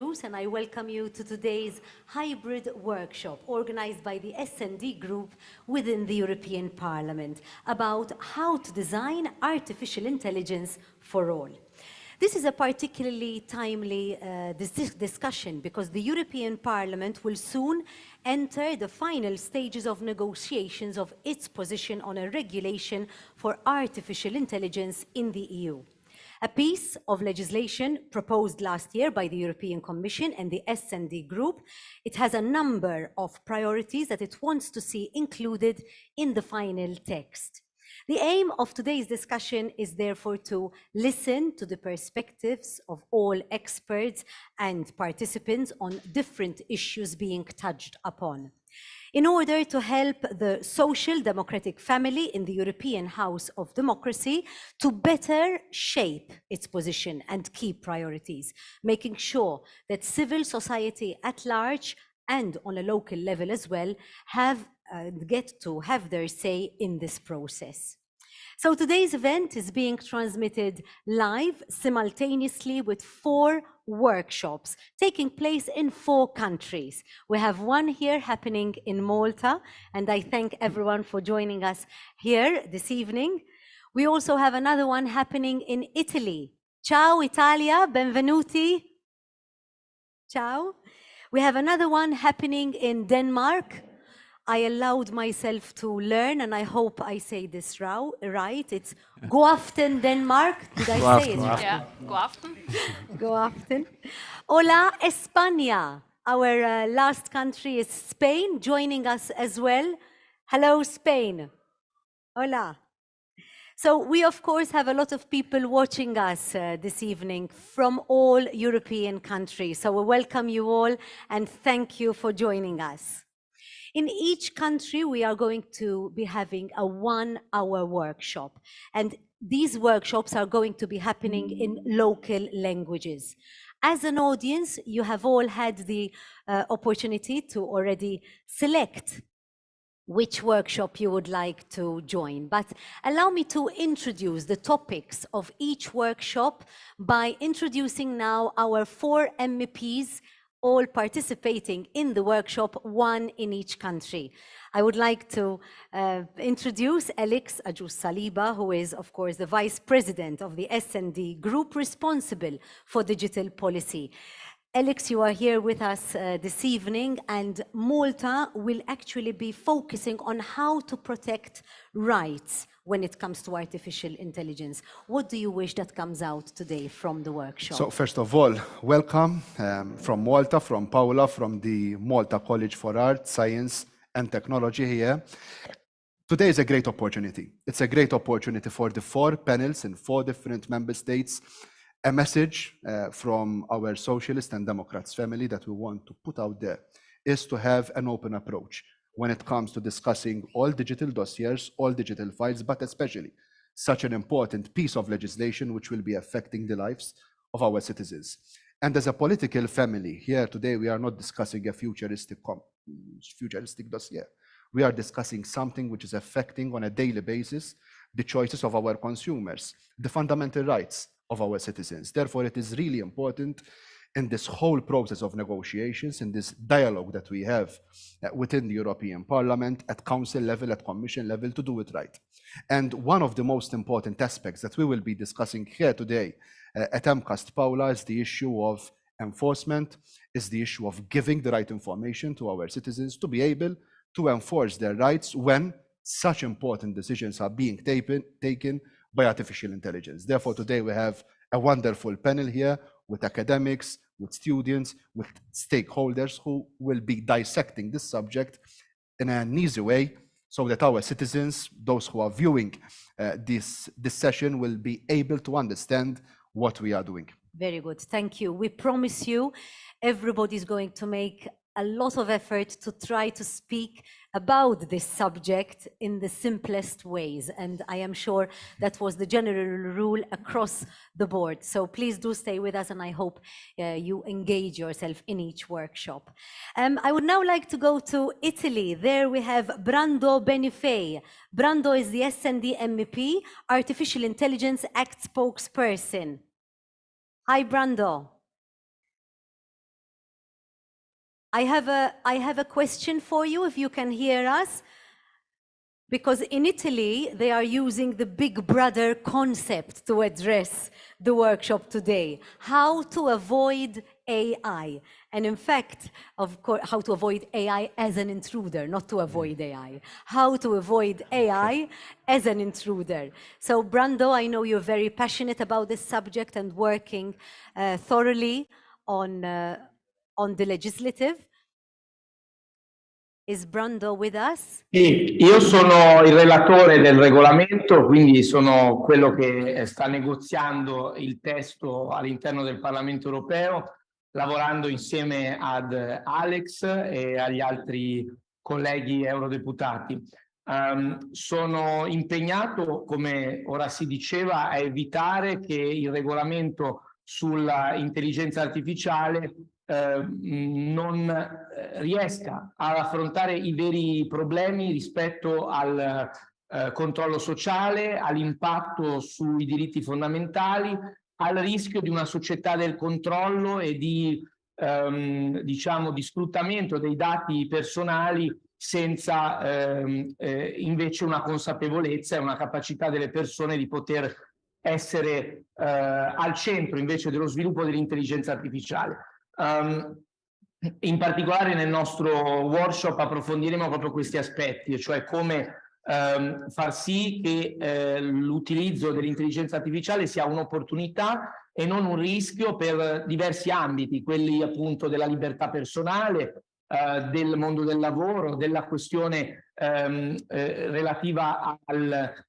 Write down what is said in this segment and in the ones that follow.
And I welcome you to today's hybrid workshop organized by the S&D Group within the European Parliament about how to design artificial intelligence for all. This is a particularly timely discussion because the European Parliament will soon enter the final stages of negotiations of its position on a regulation for artificial intelligence in the EU. A piece of legislation proposed last year by the European Commission and the S&D Group. It has a number of priorities that it wants to see included in the final text. The aim of today's discussion is therefore to listen to the perspectives of all experts and participants on different issues being touched upon. In order to help the social democratic family in the European House of Democracy to better shape its position and key priorities, making sure that civil society at large and on a local level as well get to have their say in this process. So today's event is being transmitted live simultaneously with 4 workshops taking place in 4 countries. We have one here happening in Malta, and I thank everyone for joining us here this evening. We also have another one happening in Italy. Ciao Italia, benvenuti. Ciao. We have another one happening in Denmark. I allowed myself to learn, and I hope I say this right. It's go aften Denmark. Did I say it right? Yeah, go aften. Go aften. Hola España. Our last country is Spain, joining us as well. Hello, Spain. Hola. So we, of course, have a lot of people watching us this evening from all European countries. So we welcome you all and thank you for joining us. In each country, we are going to be having a 1-hour workshop. And these workshops are going to be happening in local languages. As an audience, you have all had the opportunity to already select which workshop you would like to join. But allow me to introduce the topics of each workshop by introducing now our 4 MEPs all participating in the workshop, 1 in each country. I would like to introduce Alex Ajus-Saliba, who is, of course, the Vice President of the S&D Group responsible for digital policy. Alex, you are here with us this evening, and Malta will actually be focusing on how to protect rights when it comes to artificial intelligence. What do you wish that comes out today from the workshop? So first of all, welcome from Malta, from Paula, from the Malta College for Art, Science and Technology here. Today is a great opportunity. It's a great opportunity for the 4 panels in 4 different member states. A message from our Socialist and Democrats family that we want to put out there is to have an open approach when it comes to discussing all digital dossiers, all digital files, but especially such an important piece of legislation which will be affecting the lives of our citizens. And as a political family, here today we are not discussing a futuristic dossier. We are discussing something which is affecting on a daily basis the choices of our consumers, the fundamental rights of our citizens. Therefore, it is really important in this whole process of negotiations, in this dialogue that we have within the European Parliament, at Council level, at Commission level, to do it right. And one of the most important aspects that we will be discussing here today at MCAST, Paula, is the issue of enforcement, is the issue of giving the right information to our citizens to be able to enforce their rights when such important decisions are being taken by artificial intelligence. Therefore, today we have a wonderful panel here with academics, with students, with stakeholders who will be dissecting this subject in an easy way so that our citizens, those who are viewing this session, will be able to understand what we are doing. Very good, thank you. We promise you everybody's going to make a lot of effort to try to speak about this subject in the simplest ways. And I am sure that was the general rule across the board. So please do stay with us, and I hope you engage yourself in each workshop. I would now like to go to Italy. There we have Brando Benifei. Brando is the S&D MEP, Artificial Intelligence Act spokesperson. Hi, Brando. I have a question for you, if you can hear us. Because in Italy, they are using the Big Brother concept to address the workshop today. How to avoid AI. And in fact, of course, how to avoid AI as an intruder, not to avoid AI. How to avoid AI as an intruder. So Brando, I know you're very passionate about this subject and working thoroughly on the legislative. Is Brando with us? Sì, io sono il relatore del regolamento, quindi sono quello che sta negoziando il testo all'interno del Parlamento europeo, lavorando insieme ad Alex e agli altri colleghi eurodeputati. Sono impegnato, come ora si diceva, a evitare che il regolamento sulla intelligenza artificiale non riesca ad affrontare i veri problemi rispetto al controllo sociale, all'impatto sui diritti fondamentali, al rischio di una società del controllo e diciamo, di sfruttamento dei dati personali senza invece una consapevolezza e una capacità delle persone di poter essere al centro invece dello sviluppo dell'intelligenza artificiale. In particolare nel nostro workshop approfondiremo proprio questi aspetti, cioè come far sì che l'utilizzo dell'intelligenza artificiale sia un'opportunità e non un rischio per diversi ambiti, quelli appunto della libertà personale, del mondo del lavoro, della questione relativa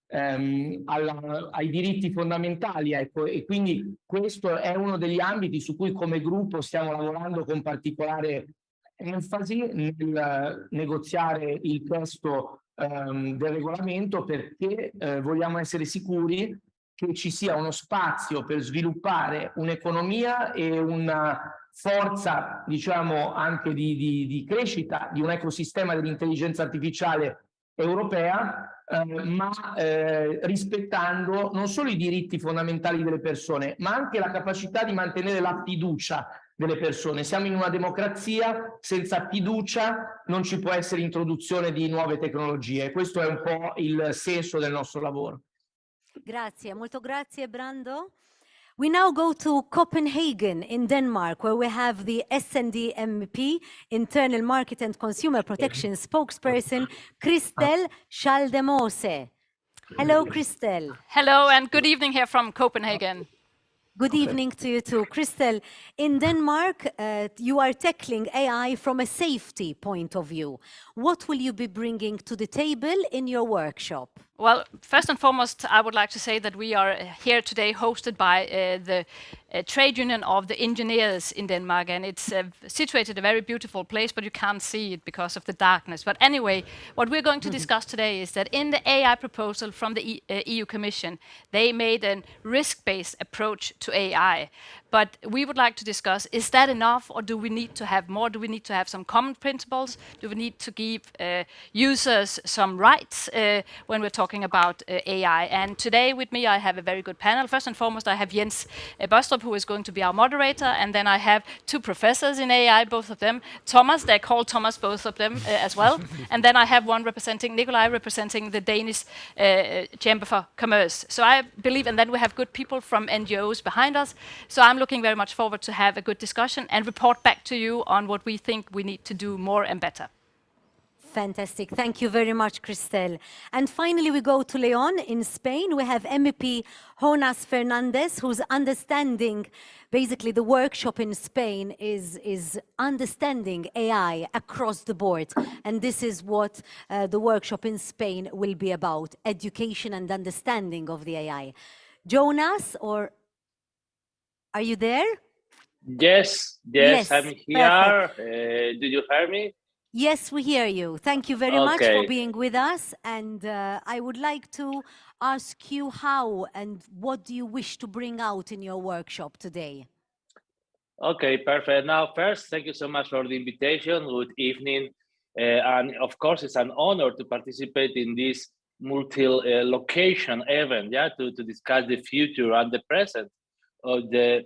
ai diritti fondamentali, ecco, e quindi questo è uno degli ambiti su cui come gruppo stiamo lavorando con particolare enfasi nel negoziare il testo del regolamento, perché vogliamo essere sicuri che ci sia uno spazio per sviluppare un'economia e una forza, diciamo, anche di crescita di un ecosistema dell'intelligenza artificiale europea, ma rispettando non solo i diritti fondamentali delle persone, ma anche la capacità di mantenere la fiducia delle persone. Siamo in una democrazia, senza fiducia non ci può essere introduzione di nuove tecnologie. Questo è un po' il senso del nostro lavoro. Grazie, molto grazie Brando. We now go to Copenhagen in Denmark, where we have the S&D MP, Internal Market and Consumer Protection spokesperson, Christel Schaldemose. Hello, Christel. Hello, and good evening here from Copenhagen. Good evening to you too. Christel, in Denmark, you are tackling AI from a safety point of view. What will you be bringing to the table in your workshop? Well, first and foremost, I would like to say that we are here today hosted by the trade union of the engineers in Denmark, and it's situated in a very beautiful place, but you can't see it because of the darkness. But anyway, what we're going to discuss today is that in the AI proposal from the EU Commission, they made a risk-based approach to AI. But we would like to discuss, is that enough, or do we need to have more? Do we need to have some common principles? Do we need to give users some rights when we're talking about AI? And today with me, I have a very good panel. First and foremost, I have Jens Bostrup, who is going to be our moderator. And then I have two professors in AI, both of them. Thomas, they're called Thomas, both of them as well. And then I have one representing, Nikolai, representing the Danish Chamber for Commerce. So I believe, and then we have good people from NGOs behind us. So I'm looking very much forward to have a good discussion and report back to you on what we think we need to do more and better. Fantastic. Thank you very much, Christel. And finally, we go to Leon in Spain. We have MEP Jonas Fernandez, who's understanding, basically the workshop in Spain is understanding AI across the board. And this is what the workshop in Spain will be about, education and understanding of the AI. Jonas, or are you there? Yes, I'm here. Do you hear me? Yes, we hear you. Thank you very much for being with us. And I would like to ask you how and what do you wish to bring out in your workshop today? Okay, perfect. Now, first, thank you so much for the invitation. Good evening. And of course, it's an honor to participate in this multi-location event, to discuss the future and the present of the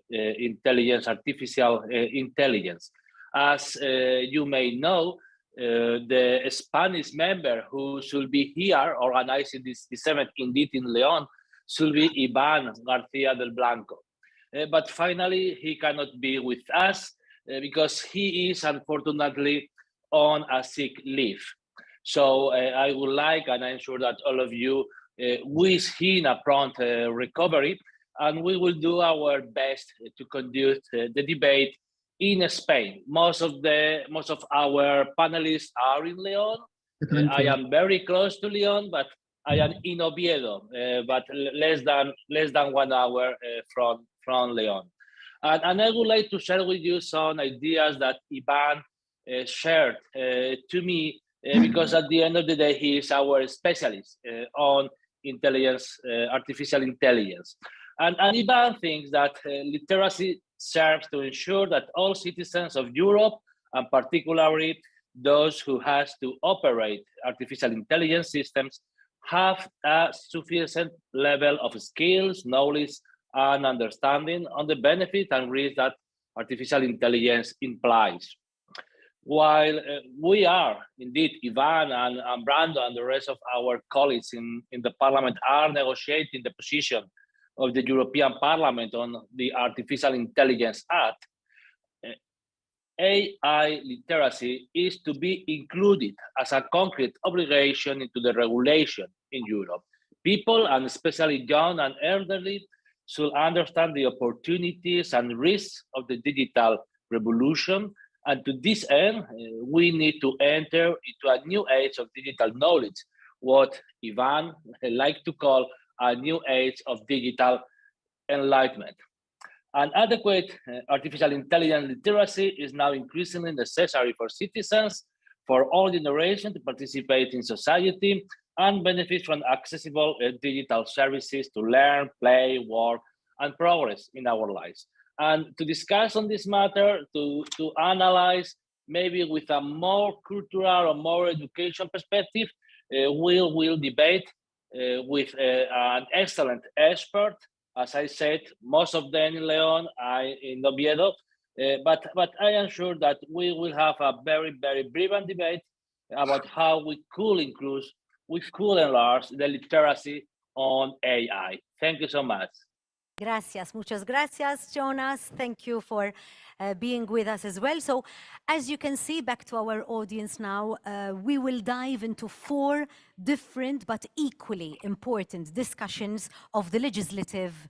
artificial intelligence. As you may know, the Spanish member who should be here organizing this event indeed in Leon should be Ivan Garcia del Blanco. But finally, he cannot be with us because he is unfortunately on a sick leave. So I would like, and I'm sure that all of you wish him a prompt recovery, and we will do our best to conduct the debate in Spain. Most of our panelists are in Leon. I am very close to Leon, but I am in Oviedo, but less than 1 hour from Leon. And I would like to share with you some ideas that Ivan shared to me, because at the end of the day, he is our specialist on artificial intelligence. And Ivan thinks that literacy serves to ensure that all citizens of Europe, and particularly those who has to operate artificial intelligence systems, have a sufficient level of skills, knowledge, and understanding on the benefit and risk that artificial intelligence implies. While we are, indeed, Ivan and Brando and the rest of our colleagues in the Parliament are negotiating the position of the European Parliament on the Artificial Intelligence Act, AI literacy is to be included as a concrete obligation into the regulation in Europe. People, and especially young and elderly, should understand the opportunities and risks of the digital revolution. And to this end, we need to enter into a new age of digital knowledge, what Ivan likes to call a new age of digital enlightenment. And adequate artificial intelligence literacy is now increasingly necessary for citizens, for all generations to participate in society and benefit from accessible digital services to learn, play, work, and progress in our lives. And to discuss on this matter, to analyze maybe with a more cultural or more education perspective, we'll debate with an excellent expert. As I said, most of them in Leon, in Oviedo, but I am sure that we will have a very, very brilliant debate about how we could enlarge the literacy on AI. Thank you so much. Gracias, muchas gracias, Jonas. Thank you for being with us as well. So, as you can see, back to our audience now, we will dive into 4 different but equally important discussions of the legislative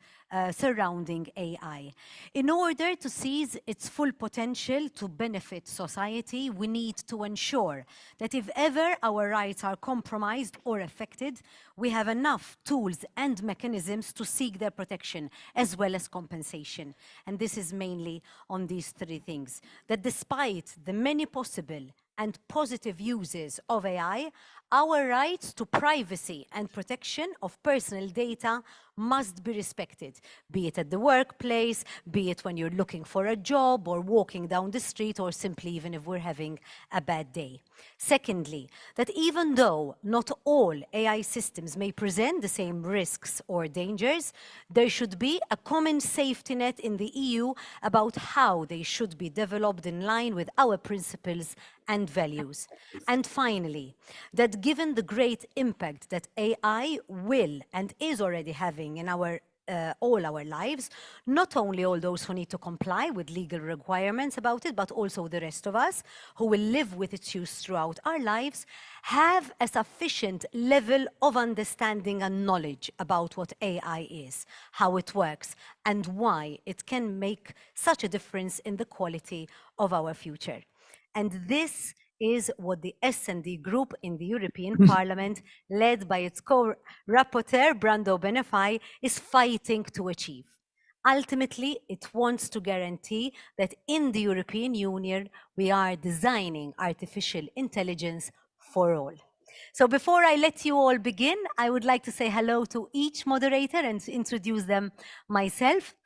surrounding AI. In order to seize its full potential to benefit society, we need to ensure that if ever our rights are compromised or affected, we have enough tools and mechanisms to seek their protection as well as compensation. And this is mainly on these 3 things. That despite the many possible and positive uses of AI, our rights to privacy and protection of personal data must be respected, be it at the workplace, be it when you're looking for a job or walking down the street, or simply even if we're having a bad day. Secondly, that even though not all AI systems may present the same risks or dangers, there should be a common safety net in the EU about how they should be developed in line with our principles and values. And finally, that given the great impact that AI will and is already having in all our lives, not only all those who need to comply with legal requirements about it, but also the rest of us who will live with its use throughout our lives, have a sufficient level of understanding and knowledge about what AI is, how it works, and why it can make such a difference in the quality of our future. And this is what the S&D group in the European Parliament, led by its co-rapporteur, Brando Benifei, is fighting to achieve. Ultimately, it wants to guarantee that in the European Union, we are designing artificial intelligence for all. So before I let you all begin, I would like to say hello to each moderator and introduce them myself.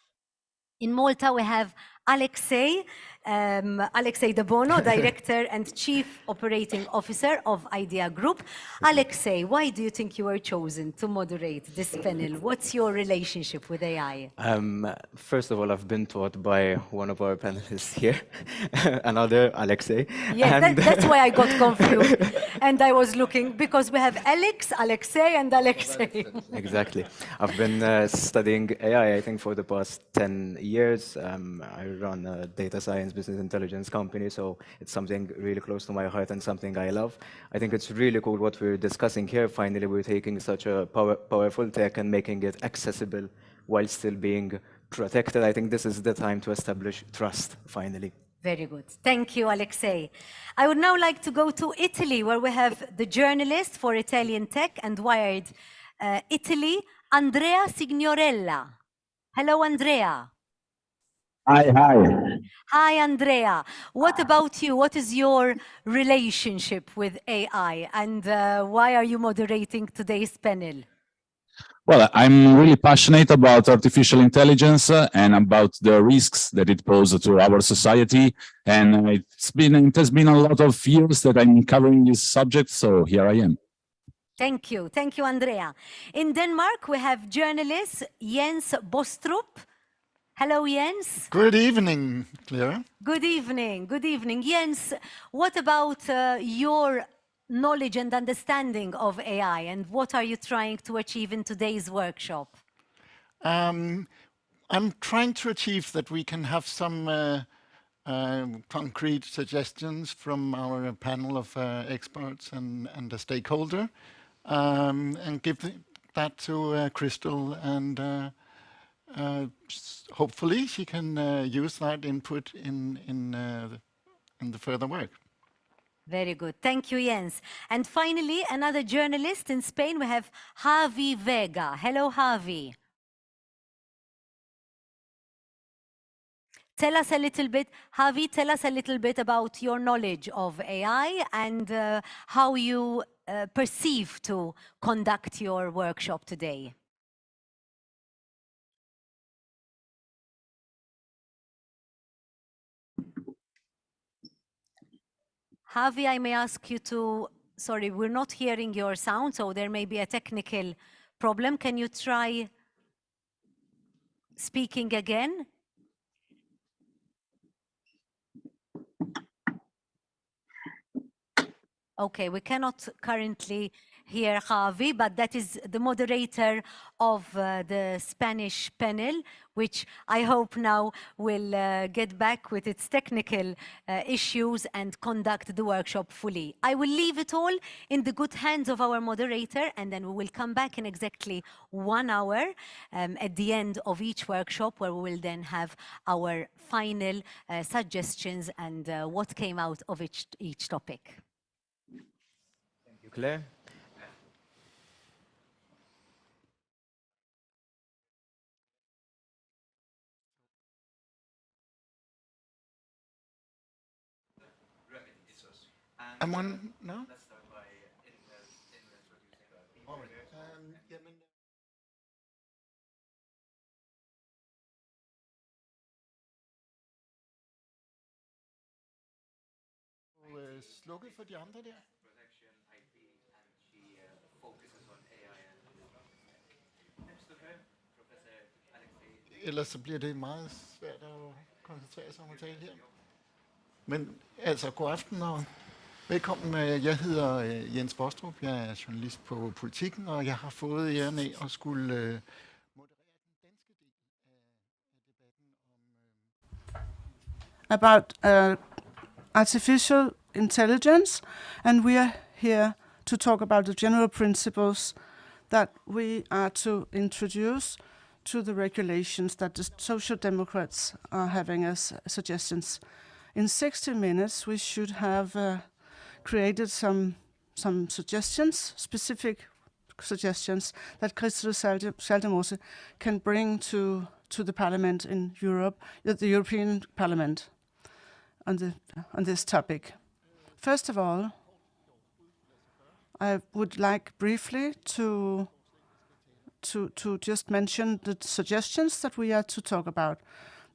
In Malta, we have Alexei, Alexei De Bono, Director and Chief Operating Officer of Idea Group. Alexei, why do you think you were chosen to moderate this panel? What's your relationship with AI? First of all, I've been taught by one of our panelists here, another Alexei. Yes, and that's why I got confused. And I was looking, because we have Alex, Alexei, and Alexei. Exactly. I've been studying AI, I think, for the past 10 years. I run a data science business intelligence company, so it's something really close to my heart and something I love. I think it's really cool what we're discussing here. Finally, we're taking such a powerful tech and making it accessible while still being protected. I think this is the time to establish trust, finally. Very good. Thank you, Alexei. I would now like to go to Italy, where we have the journalist for Italian Tech and Wired Italy, Andrea Signorella. Hello, Andrea. Hi, hi. Hi, Andrea. What about you? What is your relationship with AI, and why are you moderating today's panel? Well, I'm really passionate about artificial intelligence and about the risks that it poses to our society. And it has been a lot of years that I'm covering this subject, so here I am. Thank you. Thank you, Andrea. In Denmark, we have journalist Jens Bostrup. Hello, Jens. Good evening, Claire. Good evening. Good evening. Jens, what about your knowledge and understanding of AI, and what are you trying to achieve in today's workshop? I'm trying to achieve that we can have some concrete suggestions from our panel of experts and the stakeholder, and give that to Crystal, and hopefully she can use that input in the further work. Very good. Thank you, Jens. And finally, another journalist in Spain, we have Javi Vega. Hello, Javi. Tell us a little bit, Javi, tell us a little bit about your knowledge of AI and how you perceive to conduct your workshop today. Javi, I may ask you to, sorry, we're not hearing your sound, so there may be a technical problem. Can you try speaking again? Okay, we cannot currently hear Javi, but that is the moderator of the Spanish panel, which I hope now will get back with its technical issues and conduct the workshop fully. I will leave it all in the good hands of our moderator, and then we will come back in exactly 1 hour at the end of each workshop, where we will then have our final suggestions and what came out of each topic. Claire? I'm on now? Slukket for de andre der. Ellers så bliver det meget svært at koncentrere sig om at tale her. Men altså, god aften og velkommen. Jeg hedder Jens Bostrup. Jeg er journalist på Politikken, og jeg har fået æren af at skulle moderere den danske del af debatten about artificial intelligence, and we are here to talk about the general principles that we are to introduce to the regulations that the Social Democrats are having as suggestions. In 60 minutes, we should have created some suggestions, specific suggestions that Crystal Schaldemose can bring to the Parliament in Europe, the European Parliament, on this topic. First of all, I would like briefly to just mention the suggestions that we are to talk about.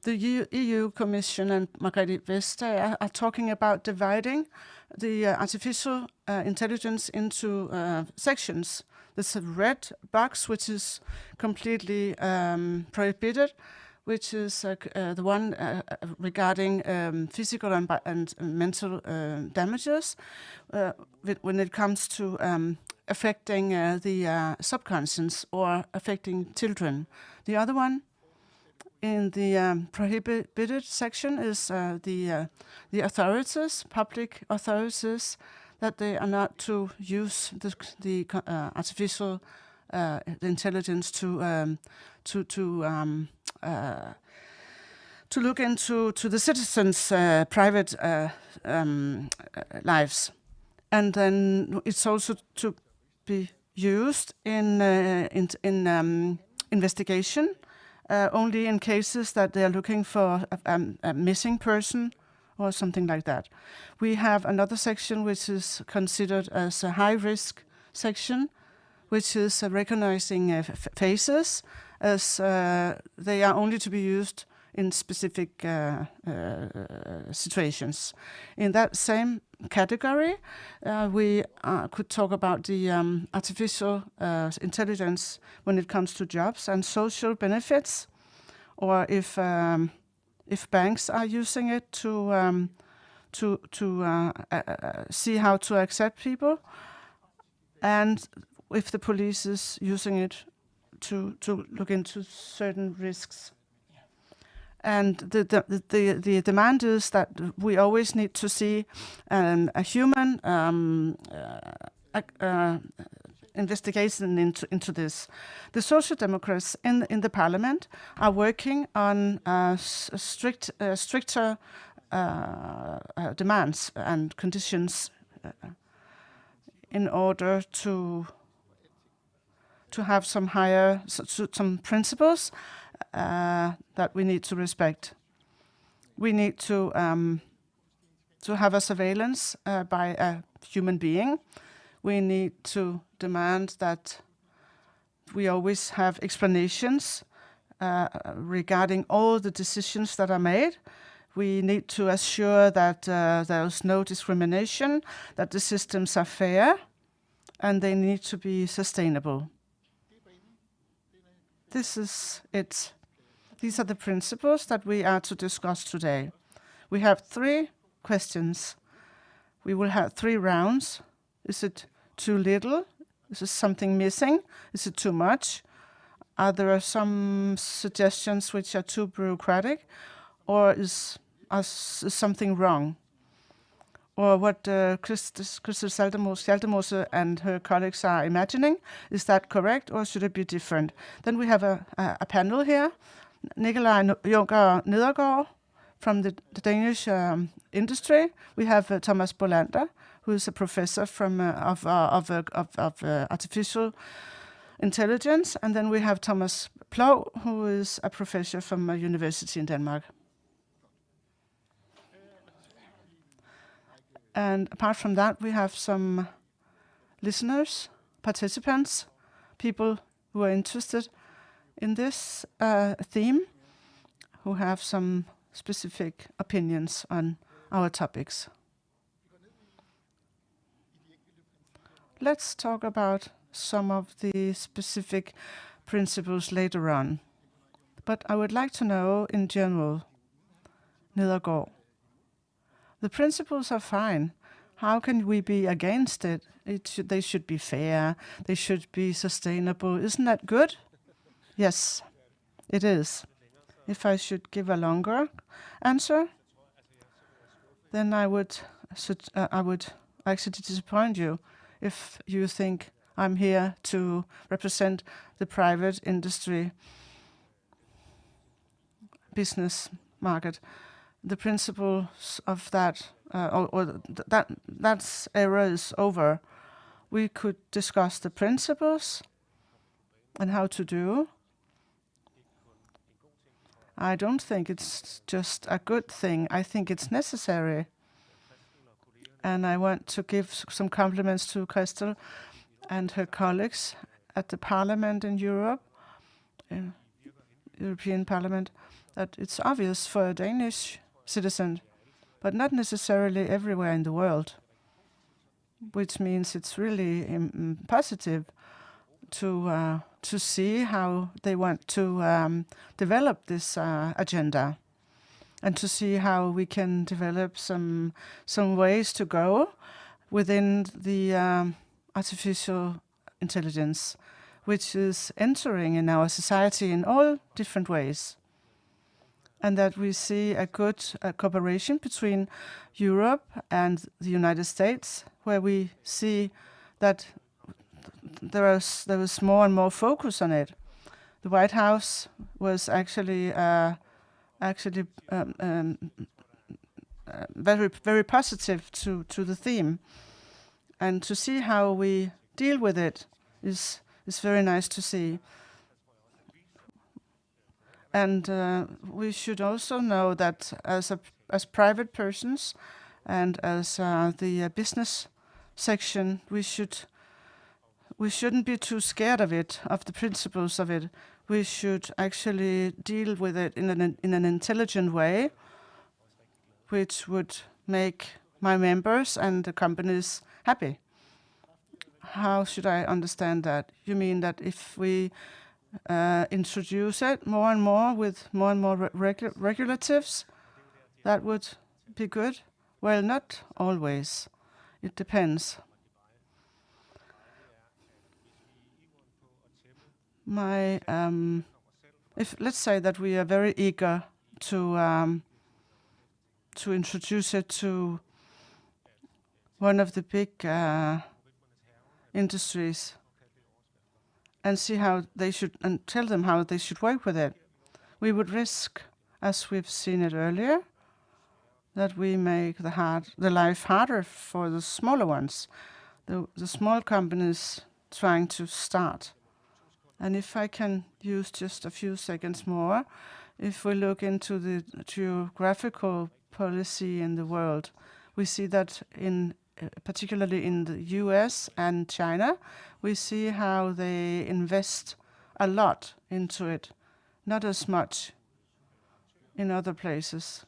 The EU Commission and Margrethe Vestager are talking about dividing the artificial intelligence into sections. There's a red box, which is completely prohibited, which is the one regarding physical and mental damages when it comes to affecting the subconscious or affecting children. The other one in the prohibited section is the authorities, public authorities, that they are not to use the artificial intelligence to look into the citizens' private lives, and then it's also to be used in investigation. Only in cases that they are looking for a missing person or something like that. We have another section which is considered as a high-risk section, which is recognizing faces, as they are only to be used in specific situations. In that same category, we could talk about the artificial intelligence when it comes to jobs and social benefits, or if banks are using it to see how to accept people, and if the police is using it to look into certain risks. And the demand is that we always need to see a human investigation into this. The Social Democrats in the Parliament are working on stricter demands and conditions in order to have some higher some principles that we need to respect. We need to have a surveillance by a human being. We need to demand that we always have explanations regarding all the decisions that are made. We need to assure that there is no discrimination, that the systems are fair, and they need to be sustainable. This is it. These are the principles that we are to discuss today. We have 3 questions. We will have 3 rounds. Is it too little? Is there something missing? Is it too much? Are there some suggestions which are too bureaucratic? Or is something wrong? Or what Christel Schaldemose and her colleagues are imagining, is that correct, or should it be different? Then we have a panel here. Nikolaj Junker Nedergaard from the Danish industry. We have Thomas Bolander, who is a professor of artificial intelligence, and then we have Thomas Ploug, who is a professor from a university in Denmark. And apart from that, we have some listeners, participants, people who are interested in this theme, who have some specific opinions on our topics. Let's talk about some of the specific principles later on. But I would like to know in general, Nedergaard, the principles are fine. How can we be against it? They should be fair. They should be sustainable. Isn't that good? Yes, it is. If I should give a longer answer, then I would actually disappoint you if you think I'm here to represent the private industry business market. The principles of that, that era is over. We could discuss the principles and how to do. I don't think it's just a good thing. I think it's necessary. And I want to give some compliments to Christel and her colleagues at the Parliament in Europe. European Parliament that it's obvious for a Danish citizen, but not necessarily everywhere in the world, which means it's really positive to see how they want to develop this agenda, and to see how we can develop some ways to go within the artificial intelligence, which is entering in our society in all different ways. And that we see a good cooperation between Europe and the United States, where we see that there was more and more focus on it. The White House was actually very positive to the theme, and to see how we deal with it is very nice to see. And we should also know that as private persons and as the business section, we shouldn't be too scared of it, of the principles of it. We should actually deal with it in an intelligent way, which would make my members and the companies happy. How should I understand that? You mean that if we introduce it more and more with more and more regulatives, that would be good? Well, not always. It depends. If let's say that we are very eager to introduce it to one of the big industries, and see how they should, and tell them how they should work with it, we would risk, as we've seen it earlier, that we make the life harder for the smaller ones, the small companies trying to start. And if I can use just a few seconds more, if we look into the geographical policy in the world, we see that particularly in the US and China, we see how they invest a lot into it, not as much in other places.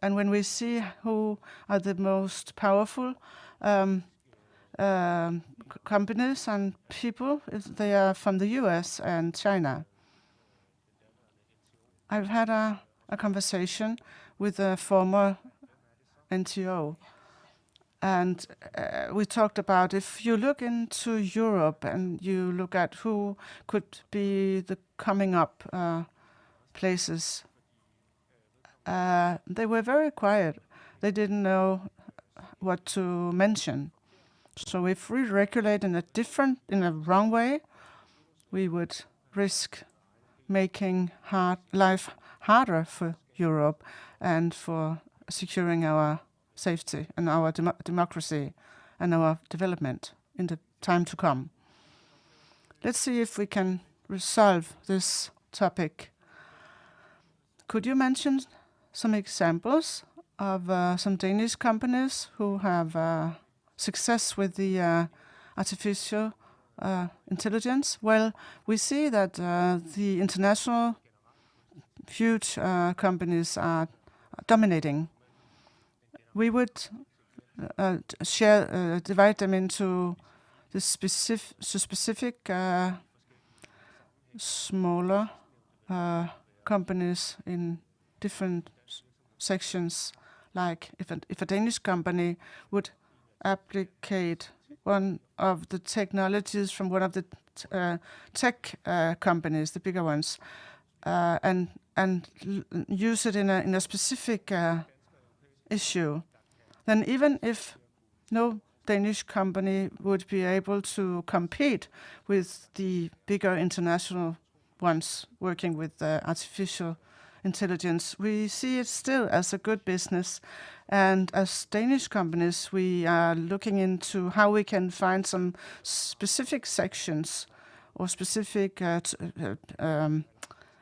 And when we see who are the most powerful companies and people, they are from the US and China. I've had a conversation with a former NTO, and we talked about, if you look into Europe and you look at who could be the coming up places, they were very quiet. They didn't know what to mention. So if we regulate in a wrong way, we would risk making life harder for Europe and for securing our safety and our democracy and our development in the time to come. Let's see if we can resolve this topic. Could you mention some examples of some Danish companies who have success with the artificial intelligence? Well, we see that the international huge companies are dominating. We would divide them into the specific smaller companies in different sections. Like if a Danish company would applicate one of the technologies from one of the tech companies, the bigger ones, and use it in a specific issue, then even if no Danish company would be able to compete with the bigger international ones working with artificial intelligence, we see it still as a good business. And as Danish companies, we are looking into how we can find some specific sections or specific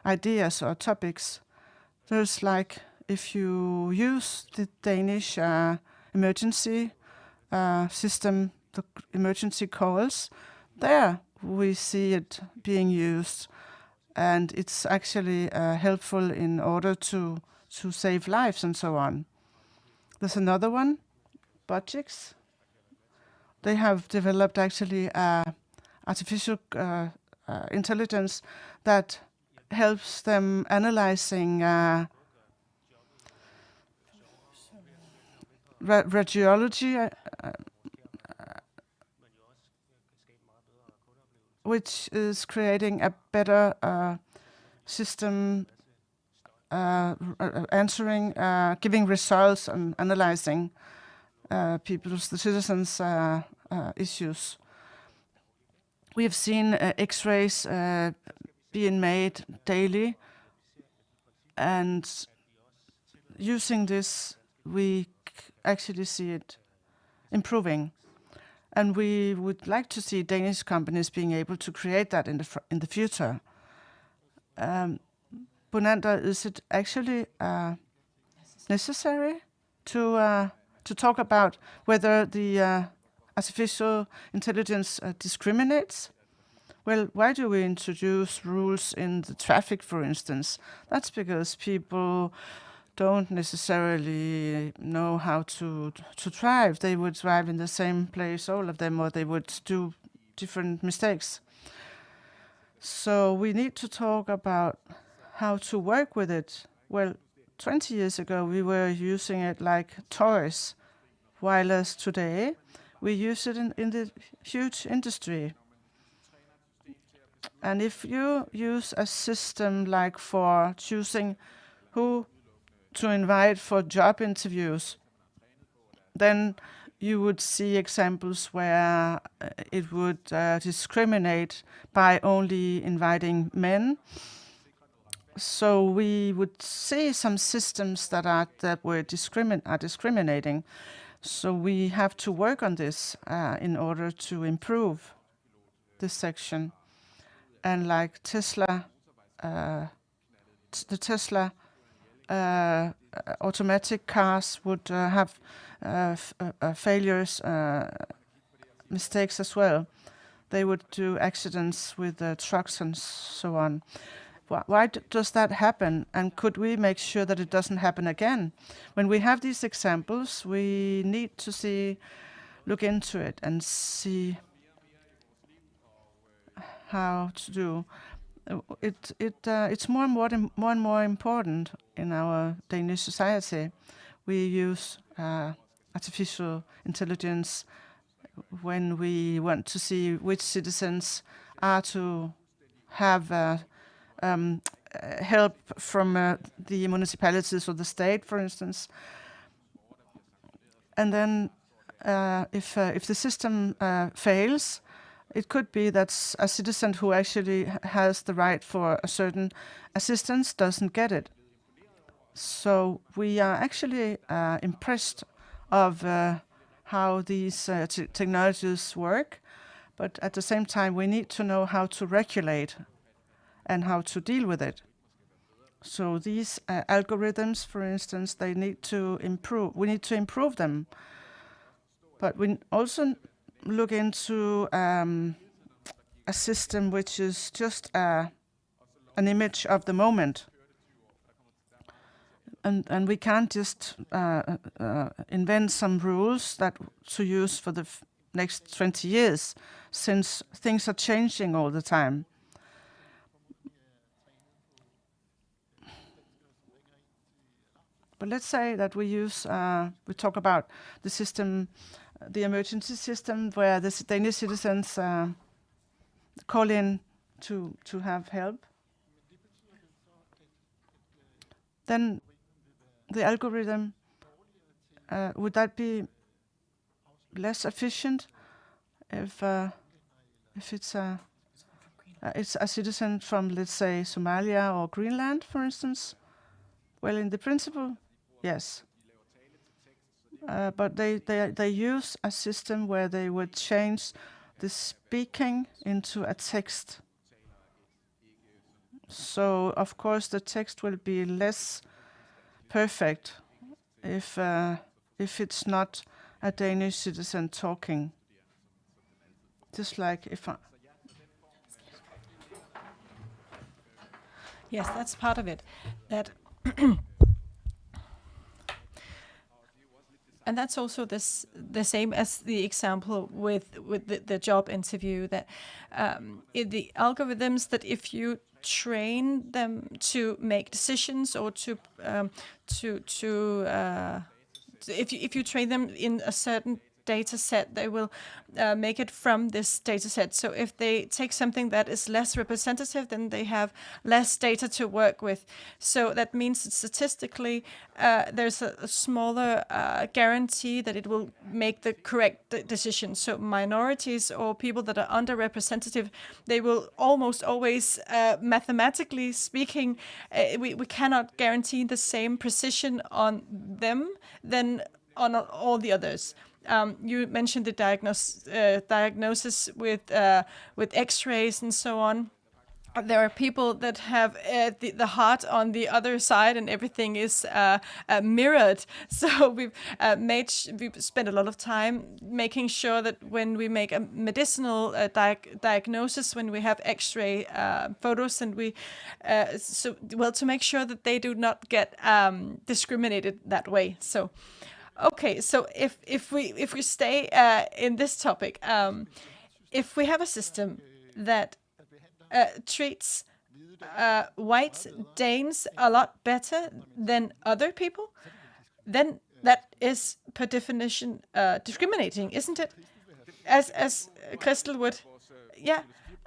ideas or topics. There's like, if you use the Danish emergency system, the emergency calls, there we see it being used and it's actually helpful in order to save lives and so on. There's another one, Budgix. They have developed actually artificial intelligence that helps them analyzing radiology, which is creating a better system, answering, giving results and analyzing the citizens' issues. We have seen X-rays being made daily, and using this, we actually see it improving. And we would like to see Danish companies being able to create that in the future. Bonander, is it actually necessary to talk about whether the artificial intelligence discriminates? Well, why do we introduce rules in the traffic, for instance? That's because people don't necessarily know how to drive. They would drive in the same place, all of them, or they would do different mistakes. So we need to talk about how to work with it. Well, 20 years ago, we were using it like toys, while as today, we use it in the huge industry. And if you use a system like for choosing who to invite for job interviews, then you would see examples where it would discriminate by only inviting men. So we would see some systems that were discriminating. So we have to work on this in order to improve this section. And like Tesla, the Tesla automatic cars would have failures, mistakes as well. They would do accidents with trucks and so on. Why does that happen? And could we make sure that it doesn't happen again? When we have these examples, we need to look into it and see how to do. It's more and more important in our Danish society. We use artificial intelligence when we want to see which citizens are to have help from the municipalities or the state, for instance. And then if the system fails, it could be that a citizen who actually has the right for a certain assistance doesn't get it. So we are actually impressed of how these technologies work, but at the same time we need to know how to regulate and how to deal with it. So these algorithms, for instance, they need to improve. We need to improve them, but we also look into a system which is just an image of the moment. And we can't just invent some rules that to use for the next 20 years, since things are changing all the time. But let's say that we talk about the system, the emergency system, where the Danish citizens call in to have help. Then the algorithm, would that be less efficient if it's a citizen from, let's say, Somalia or Greenland, for instance? Well, in the principle, yes. But they use a system where they would change the speaking into a text. So, of course, the text will be less perfect if it's not a Danish citizen talking. Just like if Yes, that's part of it. That and that's also the same as the example with the job interview, that in the algorithms, that if you train them to make decisions, or to if you train them in a certain data set, they will make it from this data set. So if they take something that is less representative, then they have less data to work with. So that means that statistically, there's a smaller guarantee that it will make the correct decision. So minorities or people that are underrepresented, they will almost always, mathematically speaking, we cannot guarantee the same precision on them than on all the others. You mentioned the diagnosis with X-rays and so on. There are people that have the heart on the other side, and everything is mirrored. So we've spent a lot of time making sure that when we make a medicinal diagnosis, when we have X-ray photos, and to make sure that they do not get discriminated that way. So. Okay, so if we stay in this topic, if we have a system that treats white Danes a lot better than other people, then that is per definition discriminating, isn't it? As Crystal would, yeah.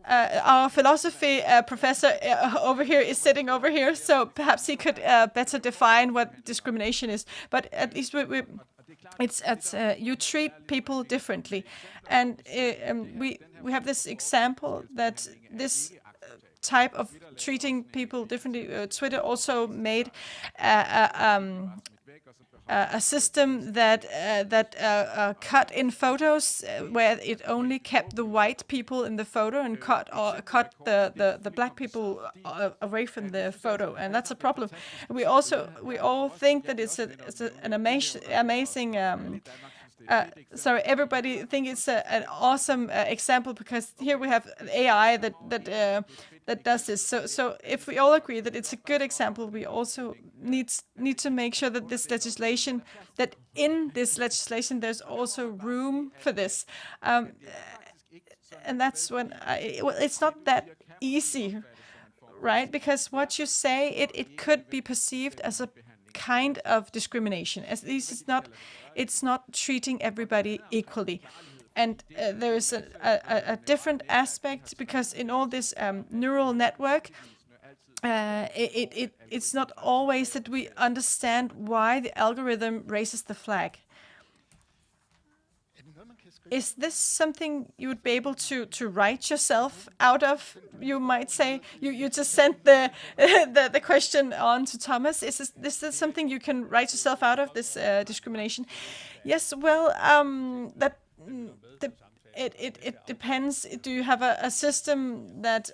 Our philosophy professor over here is sitting over here, so perhaps he could better define what discrimination is. But at least it's you treat people differently, and we have this example that this type of treating people differently. Twitter also made a system that cut in photos where it only kept the white people in the photo and cut the black people away from the photo, and that's a problem. We all think that it's an amazing. Everybody think it's an awesome example, because here we have AI that does this. So if we all agree that it's a good example, we also need to make sure that in this legislation there's also room for this, and that's when it's not that easy, right? Because what you say, it could be perceived as a kind of discrimination. At least it's not treating everybody equally. And there is a different aspect, because in all this neural network, it's not always that we understand why the algorithm raises the flag. Is this something you would be able to write yourself out of? You might say you just sent the question on to Thomas. Is this something you can write yourself out of, this discrimination? Yes. Well, it depends. Do you have a system that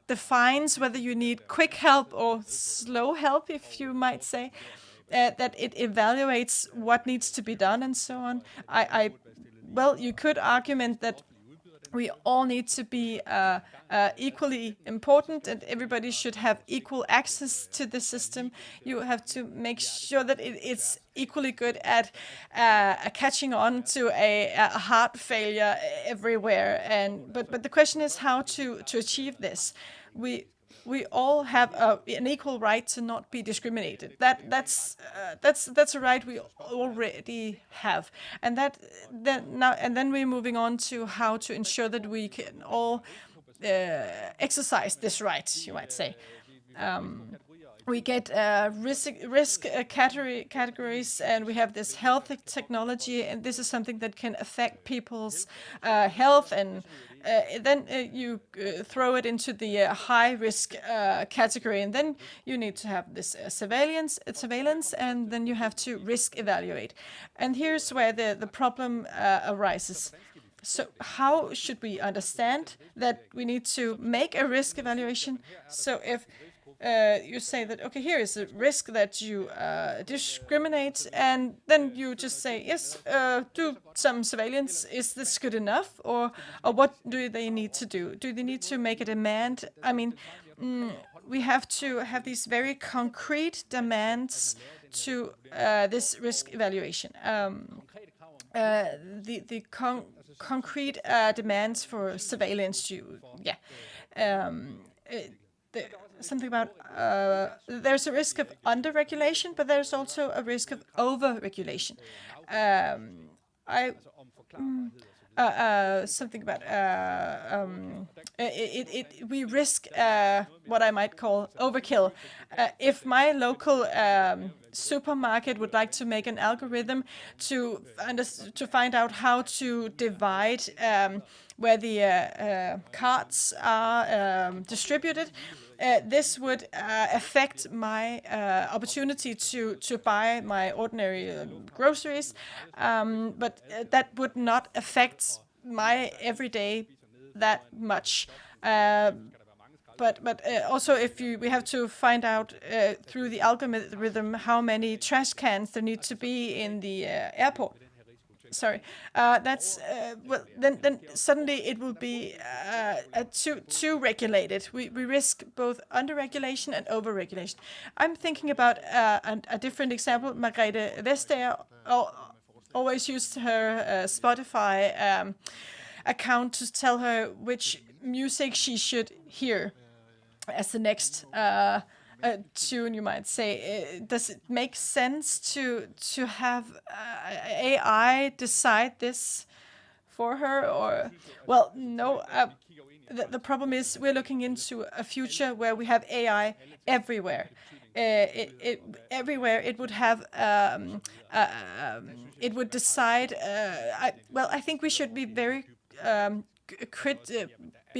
defines whether you need quick help or slow help, if you might say? That it evaluates what needs to be done and so on. Well, you could argument that we all need to be equally important, and everybody should have equal access to the system. You have to make sure that it's equally good at catching on to a heart failure everywhere. But the question is how to achieve this. We all have an equal right to not be discriminated. That's a right we already have, and then we're moving on to how to ensure that we can all exercise this right, you might say. We get risk categories, and we have this health technology, and this is something that can affect people's health, and then you throw it into the high risk category, and then you need to have this surveillance, and then you have to risk evaluate. And here's where the problem arises. So how should we understand that we need to make a risk evaluation? So you say that, okay, here is a risk that you discriminate, and then you just say, yes, do some surveillance. Is this good enough? Or what do they need to do? Do they need to make a demand? I mean, we have to have these very concrete demands to this risk evaluation. The concrete demands for surveillance, something about there's a risk of under-regulation, but there's also a risk of over-regulation. Something about we risk what I might call overkill. If my local supermarket would like to make an algorithm to find out how to divide where the carts are distributed, this would affect my opportunity to buy my ordinary groceries, but that would not affect my everyday that much. But also, if we have to find out through the algorithm how many trash cans there need to be in the airport. Sorry, that's well. Then suddenly it will be too regulated. We risk both under-regulation and over-regulation. I'm thinking about a different example. Margrethe Vestager always used her Spotify account to tell her which music she should hear as the next tune, you might say. Does it make sense to have AI decide this for her? Or, well, no. The problem is we're looking into a future where we have AI everywhere. Everywhere it would have it would decide. I think we should be very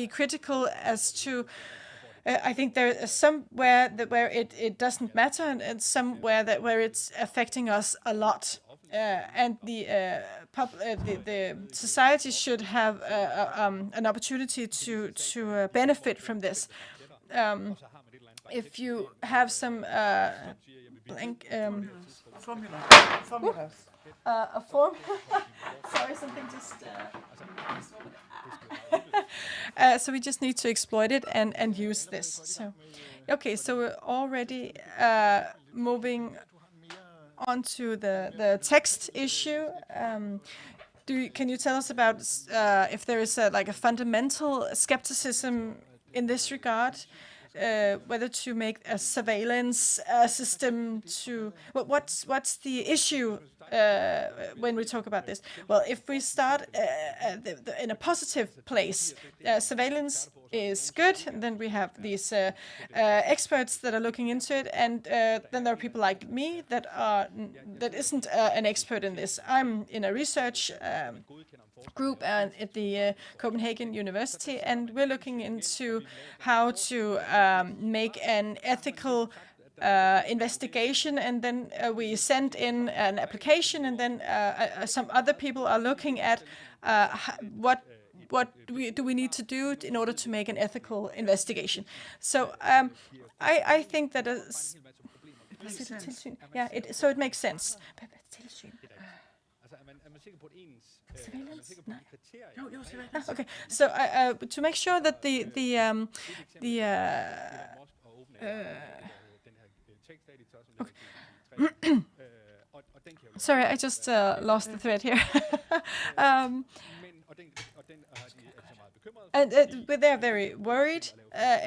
critical as to. I think there is somewhere where it doesn't matter, and somewhere where it's affecting us a lot. And the society should have an opportunity to benefit from this. If you have some blank formulas. A form. Sorry, something just. So we just need to exploit it and use this. So, okay, so we're already moving on to the text issue. Can you tell us about if there is a fundamental skepticism in this regard? Whether to make a surveillance system to what's the issue when we talk about this? Well, if we start in a positive place, surveillance is good, and then we have these experts that are looking into it, and then there are people like me that isn't an expert in this. I'm in a research group at the Copenhagen University, and we're looking into how to make an ethical investigation, and then we send in an application, and then some other people are looking at what do we need to do in order to make an ethical investigation. So I think that so it makes sense. Surveillance? No. Okay, so to make sure that okay. Sorry, I just lost the thread here. And they're very worried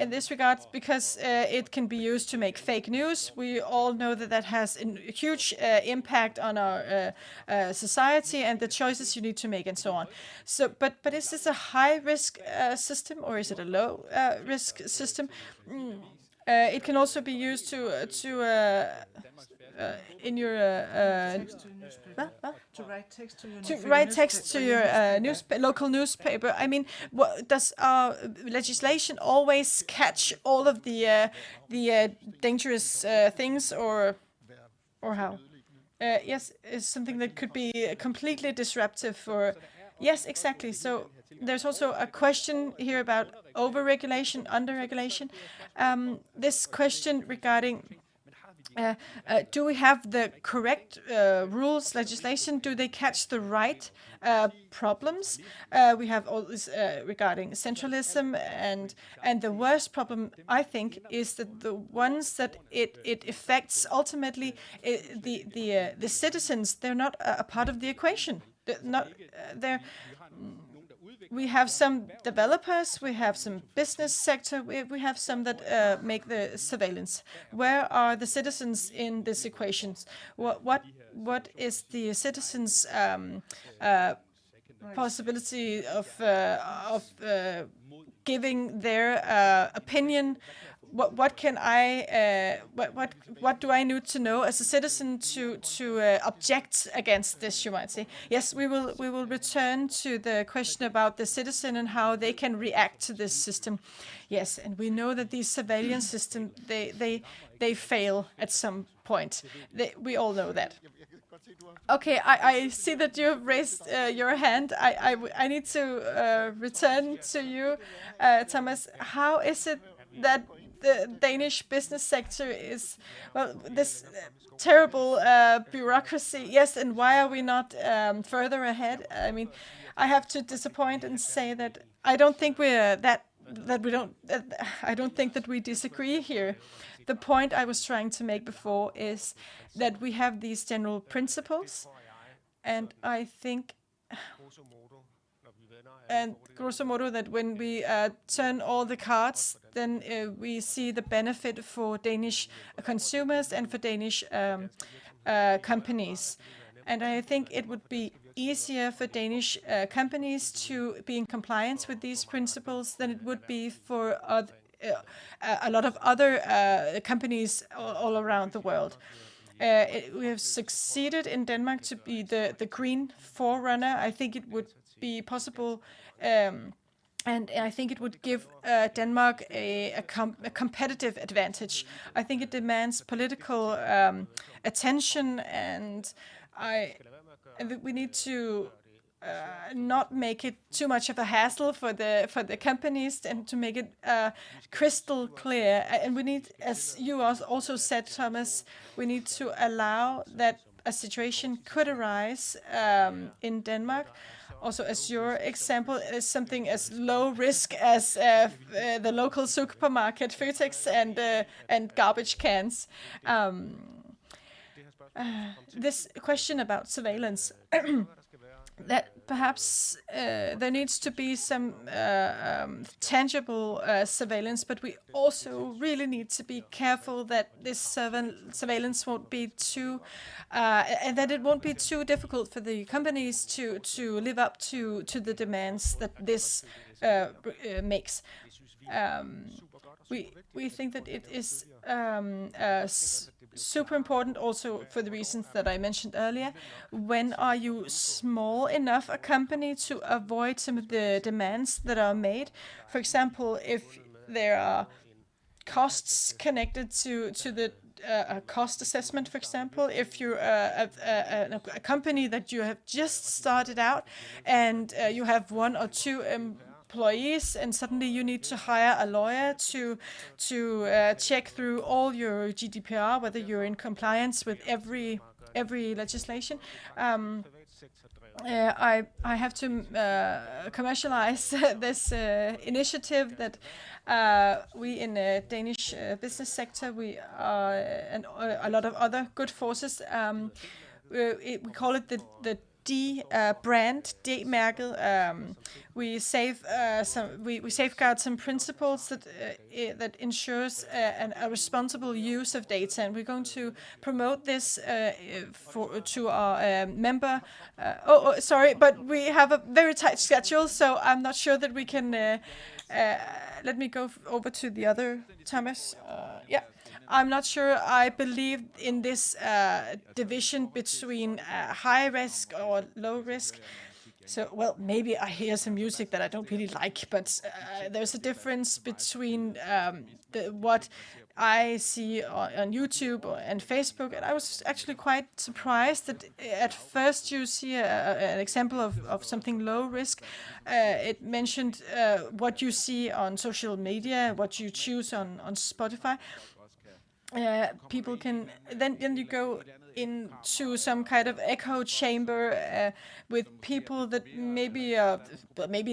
in this regard because it can be used to make fake news. We all know that has a huge impact on our society and the choices you need to make and so on. So, but is this a high-risk system, or is it a low-risk system? It can also be used to in your to write text to your local newspaper. I mean, does our legislation always catch all of the dangerous things, or how? Yes, is something that could be completely disruptive for. Yes, exactly. So there's also a question here about over-regulation, under-regulation. This question regarding do we have the correct rules, legislation? Do they catch the right problems? We have all this regarding centralism, and the worst problem, I think, is that the ones that it affects ultimately the citizens. They're not a part of the equation. We have some developers, we have some business sector, we have some that make the surveillance. Where are the citizens in this equations? What is the citizens' possibility of giving their opinion? What can I? What do I need to know as a citizen to object against this? You might say. Yes, we will return to the question about the citizen and how they can react to this system. Yes, and we know that these surveillance systems they fail at some point. We all know that. Okay, I see that you have raised your hand. I need to return to you, Thomas. How is it that the Danish business sector is, well, this terrible bureaucracy? Yes, and why are we not further ahead? I mean, I have to disappoint and say that I don't think we're I don't think that we disagree here. The point I was trying to make before is that we have these general principles, and I think, and grosso modo, that when we turn all the cards, then we see the benefit for Danish consumers and for Danish companies. And I think it would be easier for Danish companies to be in compliance with these principles than it would be for a lot of other companies all around the world. We have succeeded in Denmark to be the green forerunner. I think it would be possible, and I think it would give Denmark a competitive advantage. I think it demands political attention, and we need to not make it too much of a hassle for the companies, and to make it crystal clear. And we need, as you also said, Thomas, we need to allow that a situation could arise in Denmark. Also, as your example, is something as low risk as the local supermarket, Føtex, and garbage cans. This question about surveillance, that perhaps there needs to be some tangible surveillance, but we also really need to be careful that this surveillance won't be too, and that it won't be too difficult for the companies to live up to the demands that this makes. We think that it is super important also for the reasons that I mentioned earlier. When are you small enough a company to avoid some of the demands that are made? For example, if there are costs connected to the cost assessment, for example, if you're a company that you have just started out and you have 1 or 2 employees, and suddenly you need to hire a lawyer to check through all your GDPR, whether you're in compliance with every legislation. I have to commercialize this initiative that we in the Danish business sector, we and a lot of other good forces, we call it the brand, D-mærket. We safeguard some principles that ensures a responsible use of data, and we're going to promote this to our member. Sorry, but we have a very tight schedule, so I'm not sure that we can. Let me go over to the other Thomas. Yeah. I'm not sure I believe in this division between high risk or low risk. So, well, maybe I hear some music that I don't really like, but there's a difference between what I see on YouTube and Facebook, and I was actually quite surprised that at first you see an example of something low risk. It mentioned what you see on social media, what you choose on Spotify. People can then you go into some kind of echo chamber with people that maybe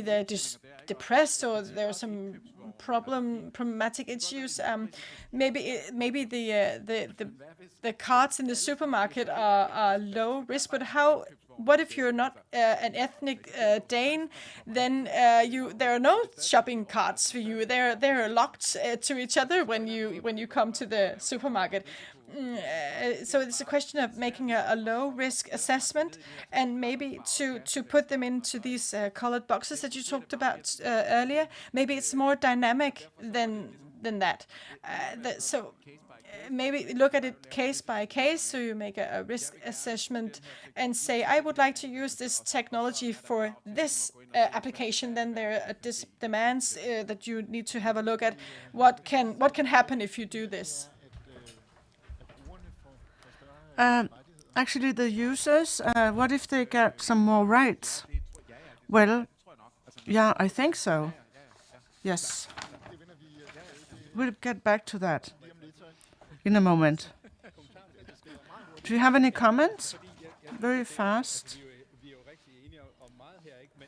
they're just depressed or there are some problematic issues. Maybe the cards in the supermarket are low risk, but how? What if you're not an ethnic Dane? Then there are no shopping carts for you. They're locked to each other when you come to the supermarket. So it's a question of making a low risk assessment and maybe to put them into these colored boxes that you talked about earlier. Maybe it's more dynamic than that. So maybe look at it case by case, so you make a risk assessment and say, I would like to use this technology for this application. Then there are demands that you need to have a look at. What can happen if you do this? Actually, the users, what if they get some more rights? Well, yeah, I think so. Yes. We'll get back to that in a moment. Do you have any comments? Very fast.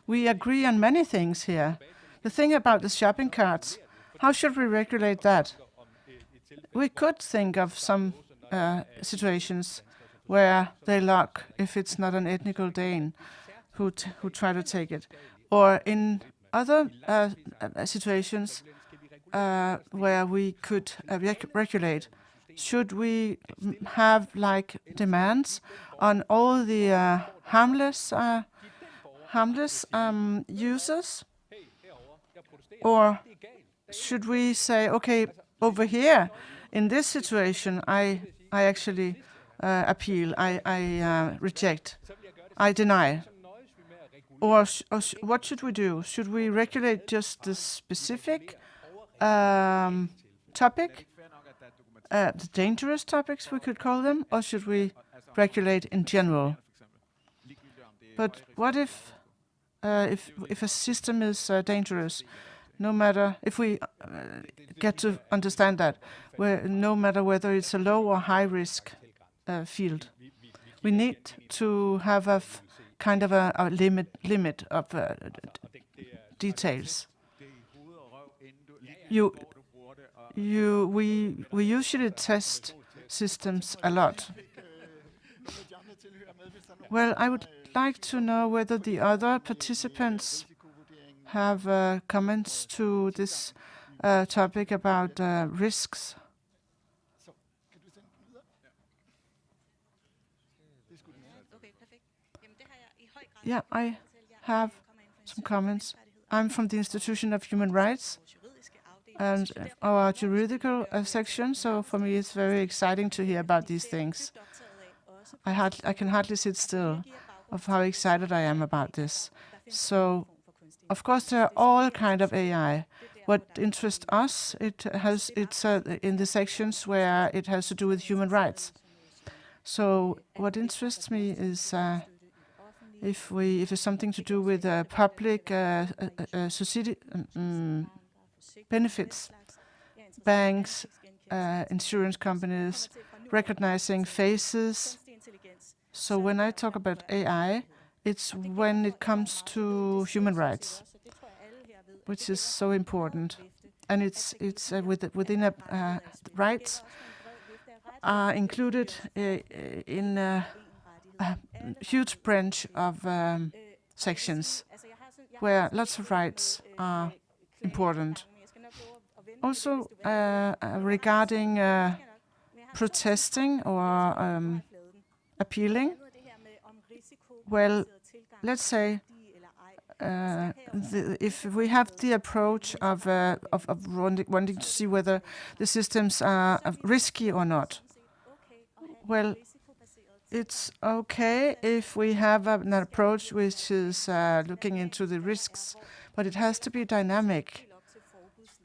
We agree on many things here. The thing about the shopping carts, how should we regulate that? We could think of some situations where they lock if it's not an ethnical Dane who try to take it, or in other situations where we could regulate. Should we have like demands on all the harmless users, or should we say, okay, over here in this situation, I actually appeal, I reject, I deny? Or what should we do? Should we regulate just the specific topic, the dangerous topics we could call them, or should we regulate in general? But what if a system is dangerous? No matter if we get to understand that, no matter whether it's a low or high risk field, we need to have a kind of a limit of details. We usually test systems a lot. Well, I would like to know whether the other participants have comments to this topic about risks. Yeah, I have some comments. I'm from the Institution of Human Rights and our juridical section, so for me it's very exciting to hear about these things. I can hardly sit still of how excited I am about this. So, of course, there are all kind of AI. What interests us, it's in the sections where it has to do with human rights. So, what interests me is if it's something to do with public society benefits, banks, insurance companies, recognizing faces. So when I talk about AI, it's when it comes to human rights, which is so important, and it's within rights are included in a huge branch of sections where lots of rights are important. Also, regarding protesting or appealing, well, let's say if we have the approach of wanting to see whether the systems are risky or not, well, it's okay if we have an approach which is looking into the risks, but it has to be dynamic.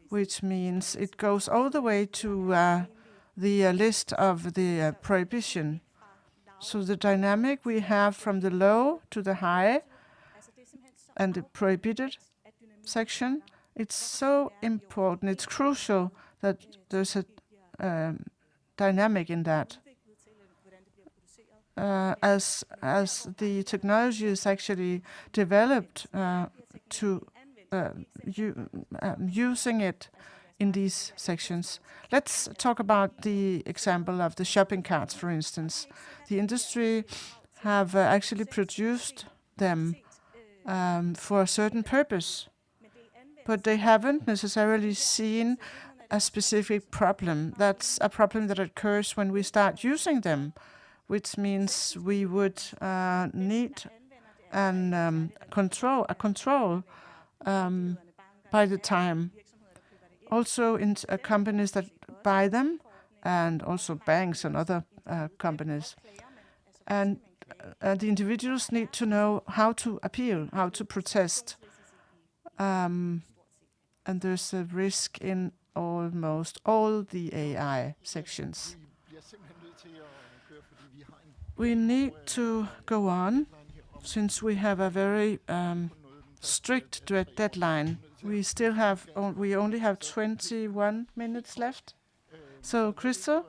which means it goes all the way to the list of the prohibition. So the dynamic we have from the low to the high and the prohibited section, it's so important, it's crucial that there's a dynamic in that. As the technology is actually developed to using it in these sections. Let's talk about the example of the shopping carts, for instance. The industry have actually produced them for a certain purpose, but they haven't necessarily seen a specific problem. That's a problem that occurs when we start using them, which means we would need a control by the time. Also in companies that buy them, and also banks and other companies. And the individuals need to know how to appeal, how to protest. And there's a risk in almost all the AI sections. We need to go on, since we have a very strict deadline. We only have 21 minutes left. So, Crystal,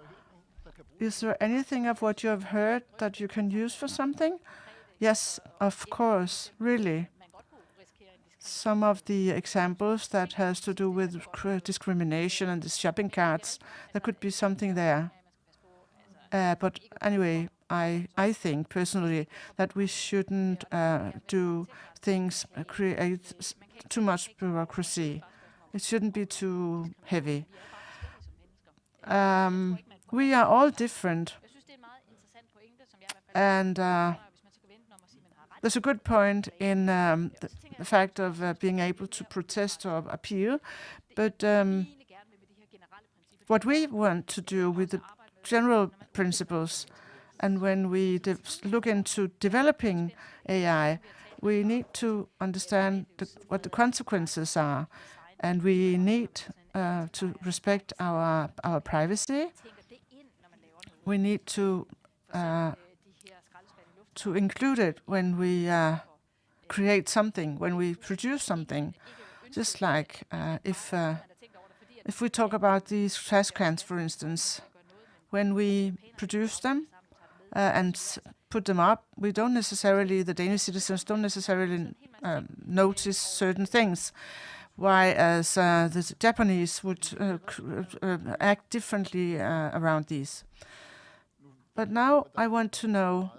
is there anything of what you have heard that you can use for something? Yes, of course, really. Some of the examples that has to do with discrimination and the shopping carts, there could be something there. But anyway, I think personally that we shouldn't do things, create too much bureaucracy. It shouldn't be too heavy. We are all different. And there's a good point in the fact of being able to protest or appeal. But what we want to do with the general principles, and when we look into developing AI, we need to understand what the consequences are, and we need to respect our privacy. We need to include it when we create something, when we produce something. Just like if we talk about these trash cans, for instance, when we produce them and put them up, we don't necessarily, the Danish citizens don't necessarily notice certain things, whereas the Japanese would act differently around these. But now I want to know,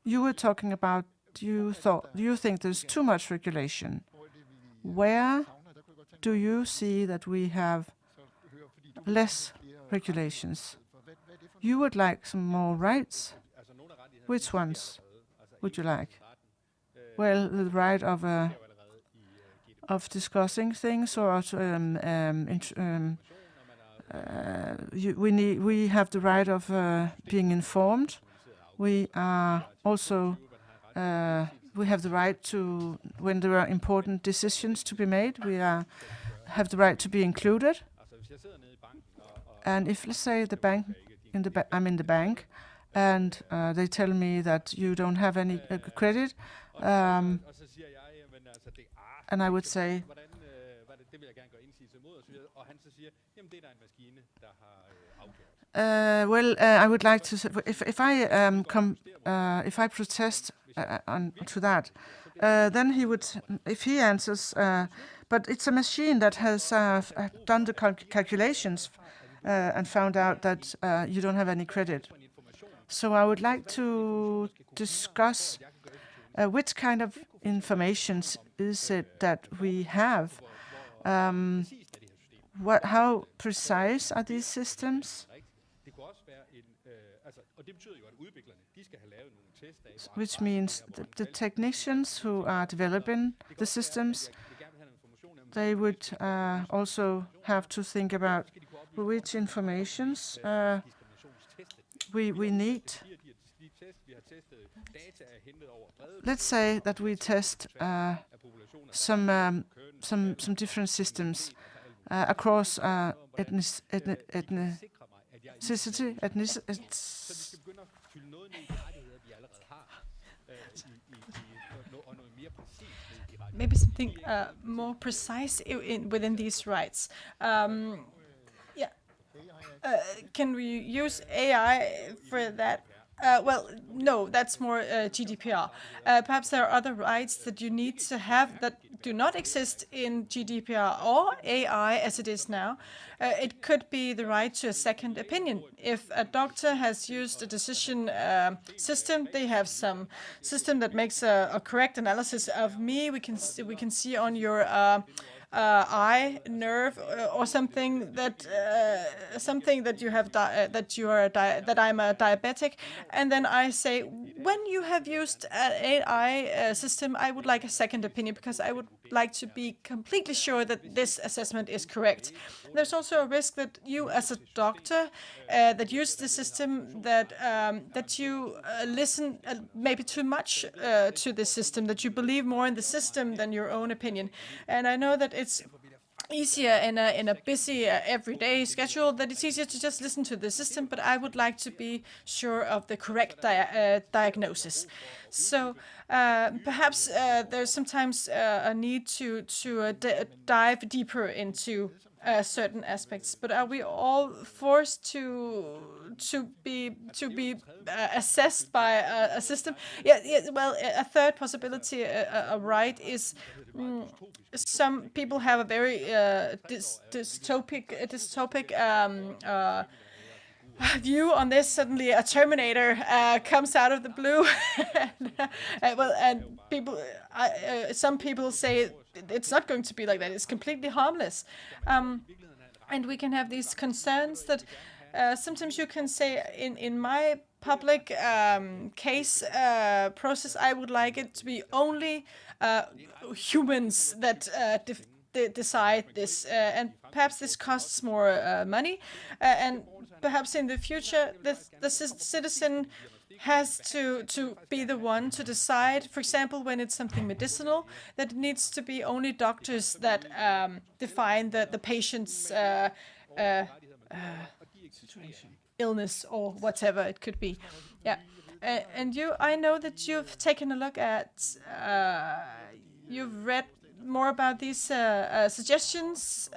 you were talking about, you think there's too much regulation. Where do you see that we have less regulations? You would like some more rights? Which ones would you like? Well, the right of discussing things, or we have the right of being informed. We are also we have the right to, when there are important decisions to be made, we have the right to be included. And if, let's say, the bank, I'm in the bank, and they tell me that you don't have any credit, and I would say, well, I would like to say, if I protest to that, then he would, if he answers, but it's a machine that has done the calculations and found out that you don't have any credit. So I would like to discuss which kind of information is it that we have. How precise are these systems? Which means the technicians who are developing the systems, they would also have to think about which informations we need. Let's say that we test some different systems, across ethnicity. Maybe something more precise within these rights. Yeah. Can we use AI for that? Well, no, that's more GDPR. Perhaps there are other rights that you need to have that do not exist in GDPR or AI as it is now. It could be the right to a second opinion. If a doctor has used a decision system, they have some system that makes a correct analysis of me. We can see on your eye nerve or something that you have that I'm a diabetic, and then I say, when you have used an AI system, I would like a second opinion because I would like to be completely sure that this assessment is correct. There's also a risk that you, as a doctor, that use the system, that you listen maybe too much to the system, that you believe more in the system than your own opinion. And I know that it's easier in a busy everyday schedule, that it's easier to just listen to the system, but I would like to be sure of the correct diagnosis. So perhaps there's sometimes a need to dive deeper into certain aspects, but are we all forced to be assessed by a system? Yeah. Well, a third possibility, a right, is some people have a very dystopic view on this. Suddenly, a Terminator comes out of the blue, and people, some people say it's not going to be like that. It's completely harmless, and we can have these concerns that sometimes you can say, in my public case process, I would like it to be only humans that decide this, and perhaps this costs more money, and perhaps in the future the citizen has to be the one to decide, for example, when it's something medicinal, that it needs to be only doctors that define the patient's illness or whatever it could be. Yeah. And I know that you've taken a look at, you've read more about these suggestions.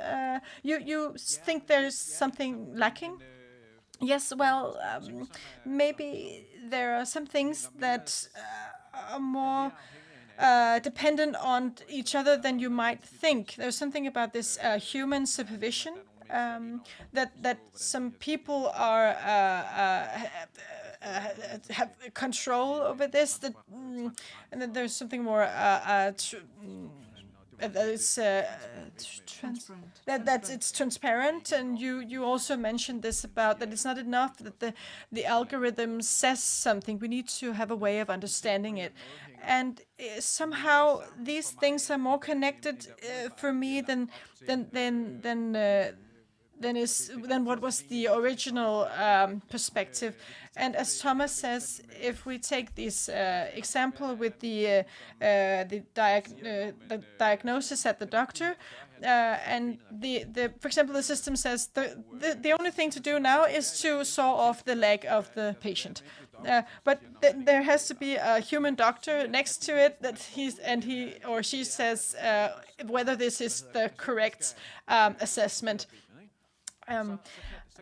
You think there's something lacking? Yes, well, maybe there are some things that are more dependent on each other than you might think. There's something about this human supervision, that some people are have control over this. And then there's something more that it's transparent, and you also mentioned this about that it's not enough that the algorithm says something. We need to have a way of understanding it, and somehow these things are more connected for me than what was the original perspective. And as Thomas says, if we take this example with the diagnosis at the doctor, and for example, the system says the only thing to do now is to saw off the leg of the patient. But there has to be a human doctor next to it that he or she says whether this is the correct assessment.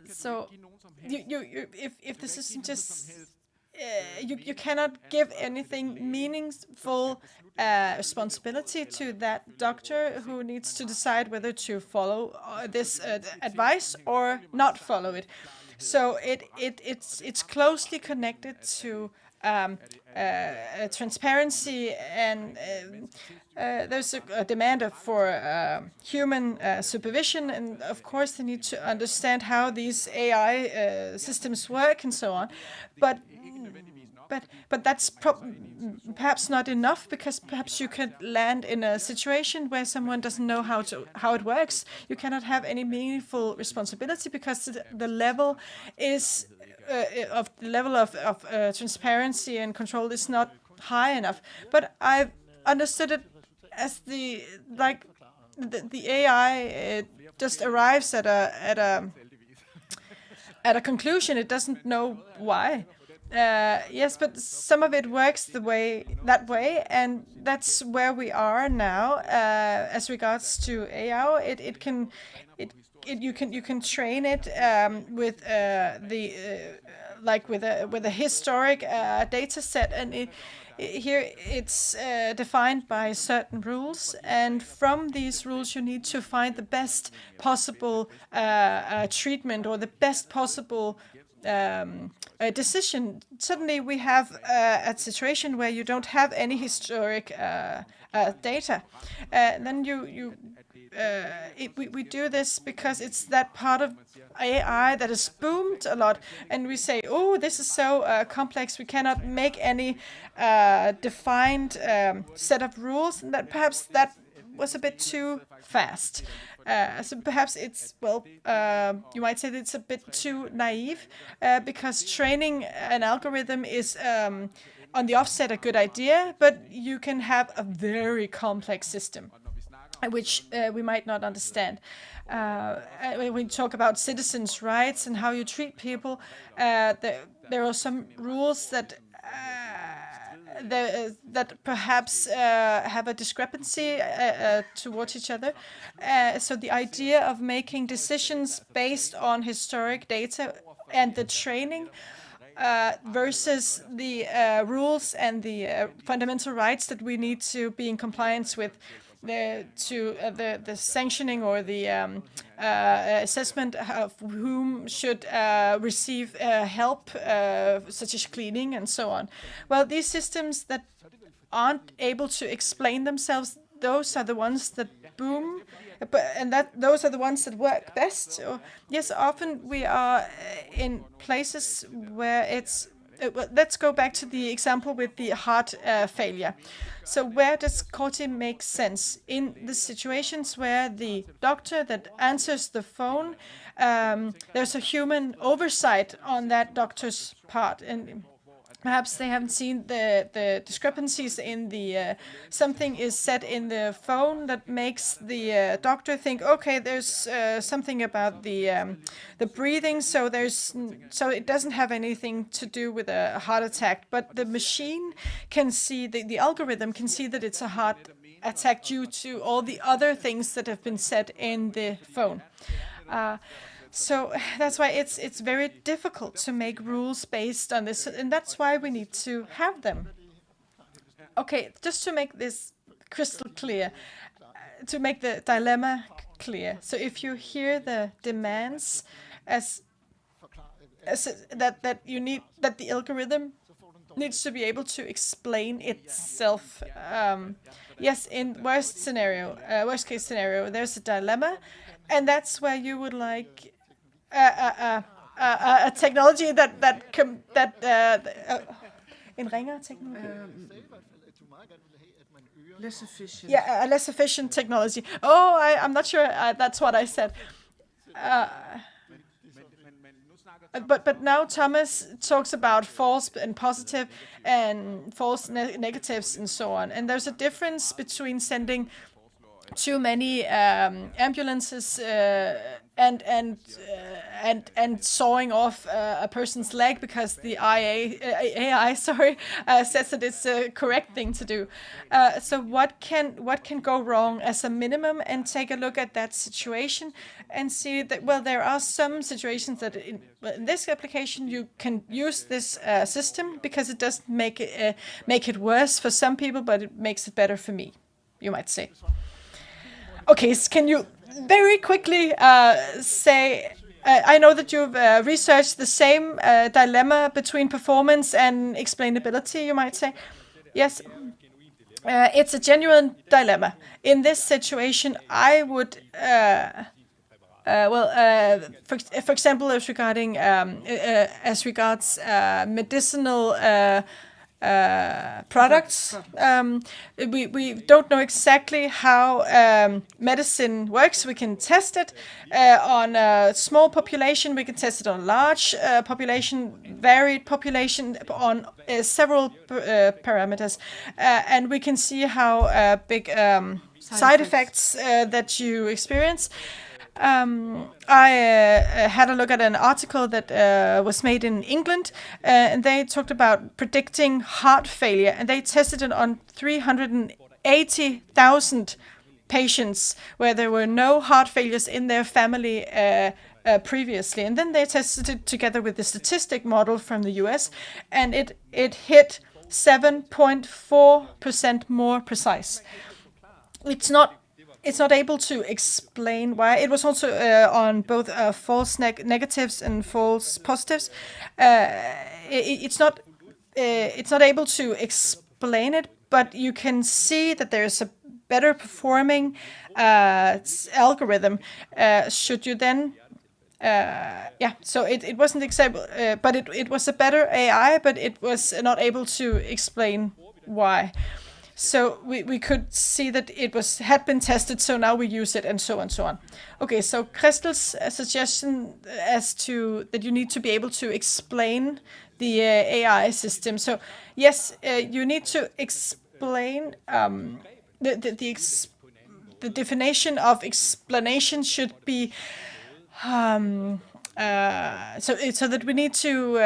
So if the system just you cannot give anything meaningful responsibility to that doctor who needs to decide whether to follow this advice or not follow it. So it's closely connected to transparency, and there's a demand for human supervision, and of course they need to understand how these AI systems work and so on. But that's perhaps not enough, because perhaps you could land in a situation where someone doesn't know how it works. You cannot have any meaningful responsibility because the level is of transparency and control is not high enough. But I've understood it as the AI just arrives at a conclusion. It doesn't know why. Yes, but some of it works that way, and that's where we are now as regards to AI. You can train it with with a historic data set, and here it's defined by certain rules, and from these rules you need to find the best possible treatment or the best possible decision. Suddenly we have a situation where you don't have any historic data. Then we do this because it's that part of AI that has boomed a lot, and we say, oh, this is so complex, we cannot make any defined set of rules, and that perhaps that was a bit too fast. So perhaps it's, you might say that it's a bit too naive, because training an algorithm is on the offset a good idea, but you can have a very complex system which we might not understand. When we talk about citizens' rights and how you treat people, there are some rules that perhaps have a discrepancy towards each other. So the idea of making decisions based on historic data and the training versus the rules and the fundamental rights that we need to be in compliance with, the sanctioning or the assessment of whom should receive help, such as cleaning and so on. Well, these systems that aren't able to explain themselves, those are the ones that boom, and those are the ones that work best. So, yes, often we are in places where it's. Let's go back to the example with the heart failure. So where does Corti make sense? In the situations where the doctor that answers the phone, there's a human oversight on that doctor's part, and perhaps they haven't seen the discrepancies in the something is said in the phone that makes the doctor think, okay, there's something about the breathing, so it doesn't have anything to do with a heart attack. But the machine can see, the algorithm can see that it's a heart attack due to all the other things that have been said in the phone. So that's why it's very difficult to make rules based on this, and that's why we need to have them. Okay, just to make this crystal clear, to make the dilemma clear. So if you hear the demands as that you need, that the algorithm needs to be able to explain itself. Yes, in worst case scenario, there's a dilemma, and that's where you would like a technology en ringere technology. Less efficient. Yeah, a less efficient technology. Oh, I'm not sure that's what I said. But now Thomas talks about false and positive and false negatives and so on. And there's a difference between sending too many ambulances and sawing off a person's leg because the AI says that it's the correct thing to do. So what can go wrong as a minimum, and take a look at that situation and see that, well, there are some situations that in this application you can use this system because it doesn't make it worse for some people, but it makes it better for me, you might say. Okay, so can you very quickly say, I know that you've researched the same dilemma between performance and explainability, you might say. Yes, it's a genuine dilemma. In this situation, I would, for example, as regards medicinal products. We don't know exactly how medicine works. We can test it on a small population. We can test it on a large population, varied population, on several parameters. And we can see how big side effects that you experience. I had a look at an article that was made in England, and they talked about predicting heart failure, and they tested it on 380,000 patients where there were no heart failures in their family previously. And then they tested it together with the statistic model from the US, and it hit 7.4% more precise. It's not able to explain why. It was also on both false negatives and false positives. It's not able to explain it, but you can see that there's a better performing algorithm. Should you then so it wasn't acceptable, but it was a better AI, but it was not able to explain why. So we could see that it had been tested, so now we use it, and so on and so on. Okay, so Christel's suggestion as to that you need to be able to explain the AI system. So yes, you need to explain the definition of explanation should be so that we need to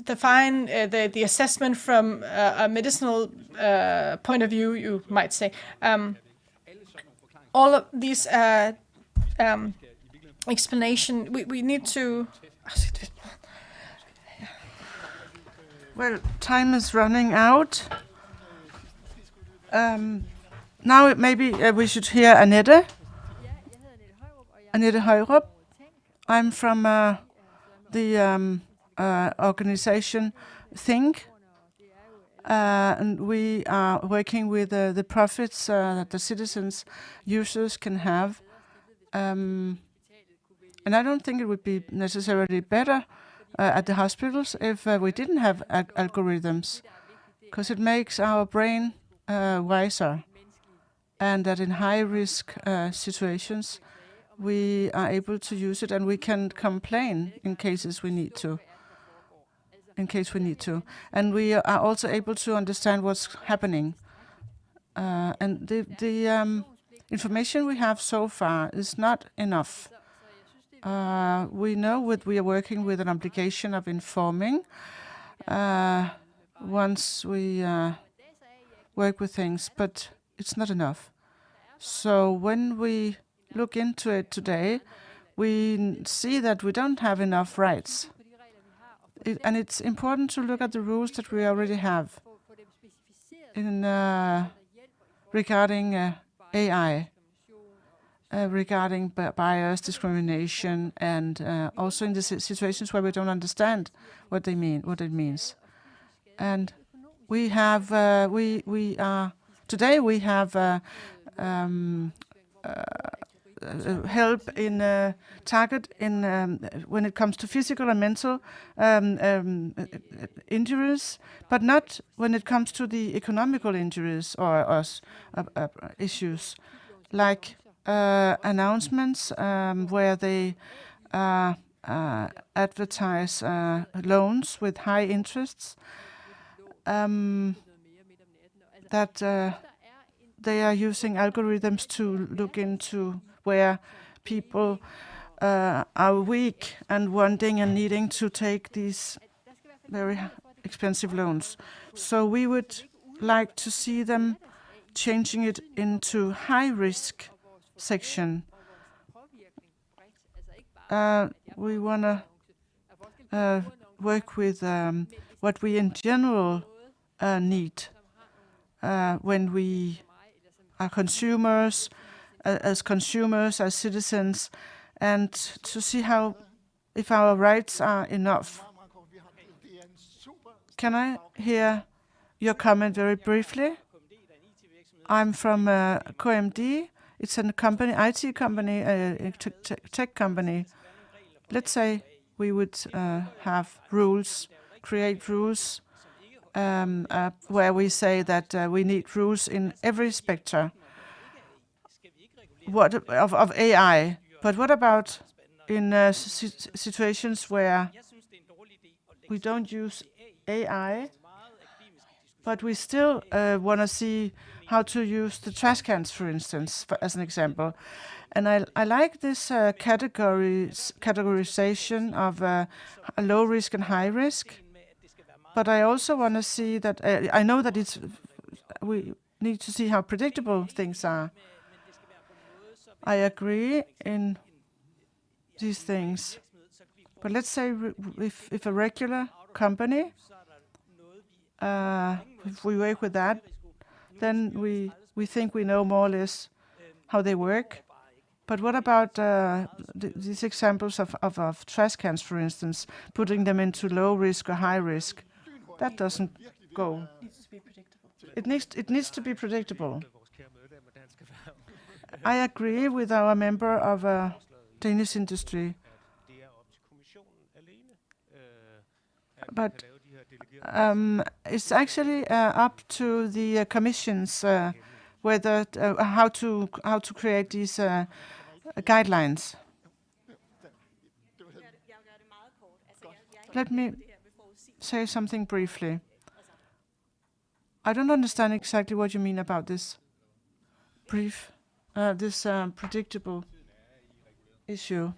define the assessment from a medicinal point of view, you might say. All of these explanation, we need to... Well, time is running out. Now maybe we should hear Annette. Annette Højrup. I'm from the organization Think, and we are working with the profits that the citizens, users can have. And I don't think it would be necessarily better at the hospitals if we didn't have algorithms, because it makes our brain wiser, and that in high-risk situations, we are able to use it, and we can complain in cases we need to. And we are also able to understand what's happening. And the information we have so far is not enough. We know that we are working with an obligation of informing once we work with things, but it's not enough. So when we look into it today, we see that we don't have enough rights. And it's important to look at the rules that we already have in regarding AI, regarding bias, discrimination, and also in the situations where we don't understand what it means. And we have today we have help in target in when it comes to physical and mental injuries, but not when it comes to the economical injuries or issues, like announcements where they advertise loans with high interests, that they are using algorithms to look into where people are weak and wanting and needing to take these very expensive loans. So we would like to see them changing it into high-risk section. We want to work with what we in general need when we are consumers, as citizens, and to see if our rights are enough. Can I hear your comment very briefly? I'm from KMD. It's a company, IT company, a tech company. Let's say we would have rules, create rules where we say that we need rules in every spectrum of AI. But what about in situations where we don't use AI, but we still want to see how to use the trash cans, for instance, as an example. And I like this categorization of low risk and high risk. But I also want to see that, I know that we need to see how predictable things are. I agree in these things. But let's say if a regular company, if we work with that, then we think we know more or less how they work. But what about these examples of trash cans, for instance, putting them into low risk or high risk? That doesn't go. It needs to be predictable. I agree with our member of Danish industry. But it's actually up to the commissions whether how to create these guidelines. Let me say something briefly. I don't understand exactly what you mean about this predictable issue.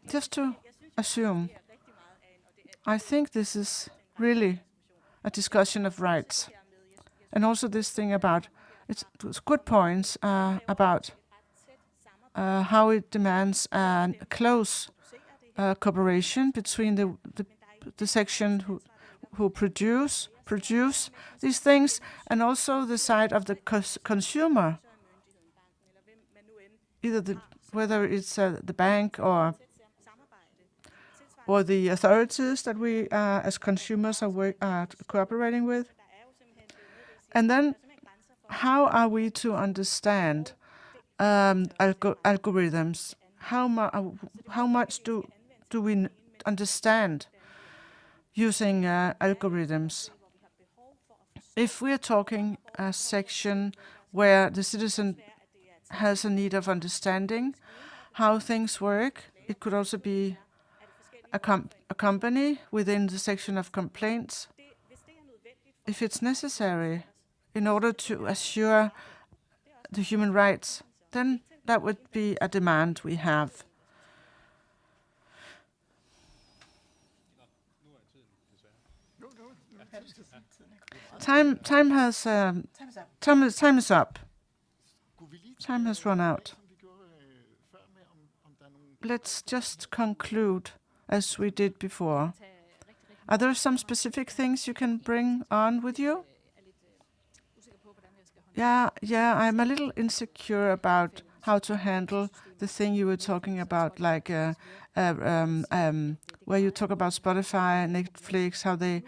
Just to assume, I think this is really a discussion of rights. And also this thing about, it's good points about how it demands a close cooperation between the section who produce these things and also the side of the consumer, either whether it's the bank or the authorities that we as consumers are cooperating with. And then how are we to understand algorithms? How much do we understand using algorithms? If we're talking a section where the citizen has a need of understanding how things work, it could also be a company within the section of complaints. If it's necessary in order to assure the human rights, then that would be a demand we have. Time is up. Time has run out. Let's just conclude as we did before. Are there some specific things you can bring on with you? Yeah, I'm a little insecure about how to handle the thing you were talking about, like where you talk about Spotify, Netflix, how they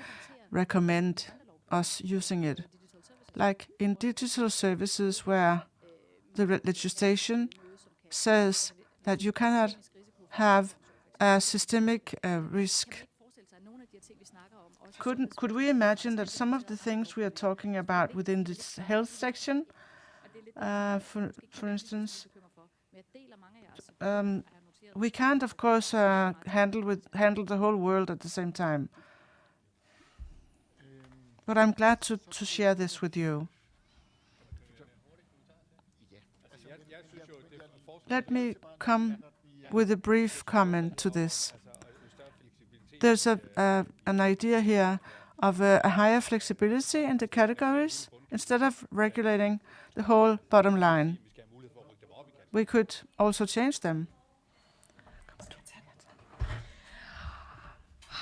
recommend us using it. Like in digital services where the legislation says that you cannot have a systemic risk. Could we imagine that some of the things we are talking about within this health section, for instance, we can't, of course, handle the whole world at the same time. But I'm glad to share this with you. Let me come with a brief comment to this. There's an idea here of a higher flexibility in the categories. Instead of regulating the whole bottom line, we could also change them.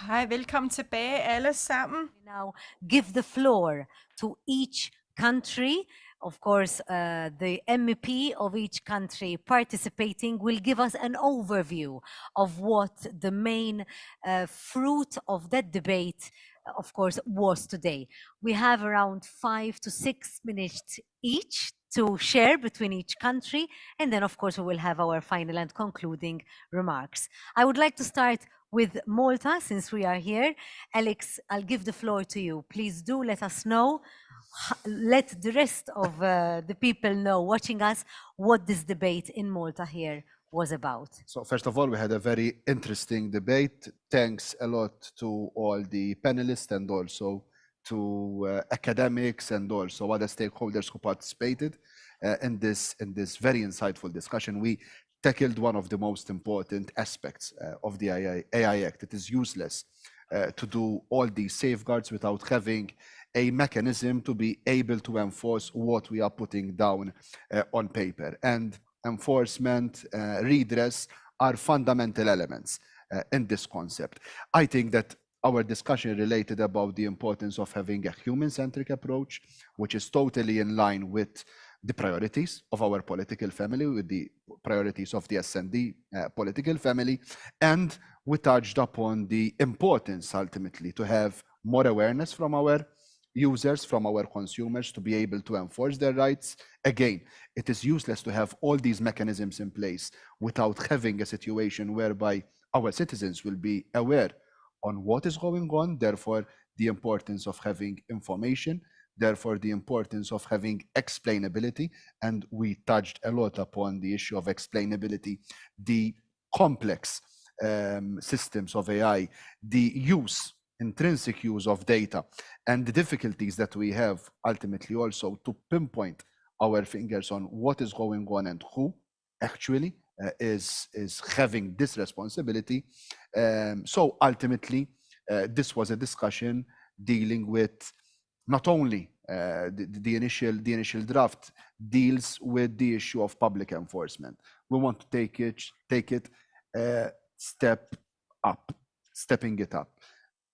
Hej, velkommen tilbage alle sammen. Now give the floor to each country. Of course, the MEP of each country participating will give us an overview of what the main fruit of that debate, of course, was today. We have around 5 to 6 minutes each to share between each country, and then, of course, we will have our final and concluding remarks. I would like to start with Malta, since we are here. Alex, I'll give the floor to you. Please do let us know, let the rest of the people know watching us what this debate in Malta here was about. So first of all, we had a very interesting debate. Thanks a lot to all the panelists and also to academics and also other stakeholders who participated in this very insightful discussion. We tackled one of the most important aspects of the AI Act. It is useless to do all these safeguards without having a mechanism to be able to enforce what we are putting down on paper. And enforcement, redress are fundamental elements in this concept. I think that our discussion related about the importance of having a human-centric approach, which is totally in line with the priorities of our political family, with the priorities of the S&D political family, and we touched upon the importance ultimately to have more awareness from our users, from our consumers, to be able to enforce their rights. Again, it is useless to have all these mechanisms in place without having a situation whereby our citizens will be aware on what is going on, therefore the importance of having information, therefore the importance of having explainability, and we touched a lot upon the issue of explainability, the complex systems of AI, the intrinsic use of data, and the difficulties that we have ultimately also to pinpoint our fingers on what is going on and who actually is having this responsibility. So ultimately, this was a discussion dealing with not only the initial draft deals with the issue of public enforcement. We want to take it stepping it up.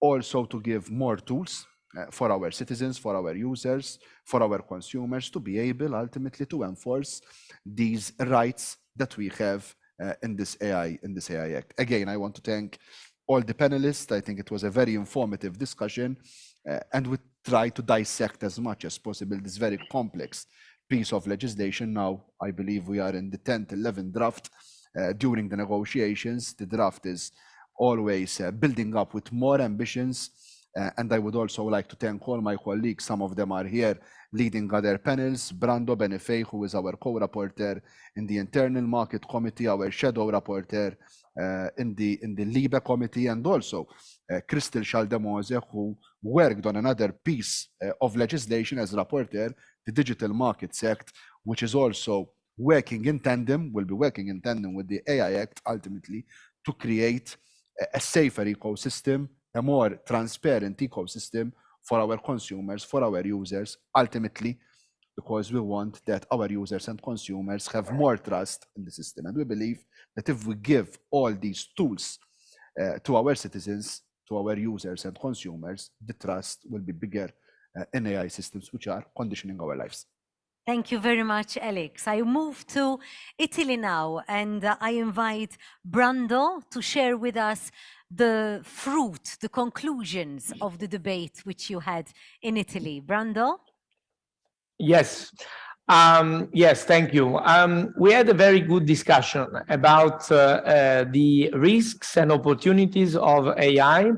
Also to give more tools for our citizens, for our users, for our consumers to be able ultimately to enforce these rights that we have in this AI Act. Again, I want to thank all the panelists. I think it was a very informative discussion, and we try to dissect as much as possible this very complex piece of legislation. Now, I believe we are in the 10th, 11th draft. During the negotiations, the draft is always building up with more ambitions. And I would also like to thank all my colleagues. Some of them are here leading other panels. Brando Benefei, who is our co-rapporteur in the Internal Market Committee, our shadow rapporteur in the LIBE committee, and also Crystal Schaldemose, who worked on another piece of legislation as rapporteur, the Digital Markets Act, which is also working in tandem, will be working in tandem with the AI Act ultimately to create a safer ecosystem, a more transparent ecosystem for our consumers, for our users, ultimately, because we want that our users and consumers have more trust in the system. And we believe that if we give all these tools to our citizens, to our users and consumers, the trust will be bigger in AI systems which are conditioning our lives. Thank you very much, Alex. I move to Italy now, and I invite Brando to share with us the fruit, the conclusions of the debate which you had in Italy. Brando? Yes. Yes, thank you. We had a very good discussion about the risks and opportunities of AI,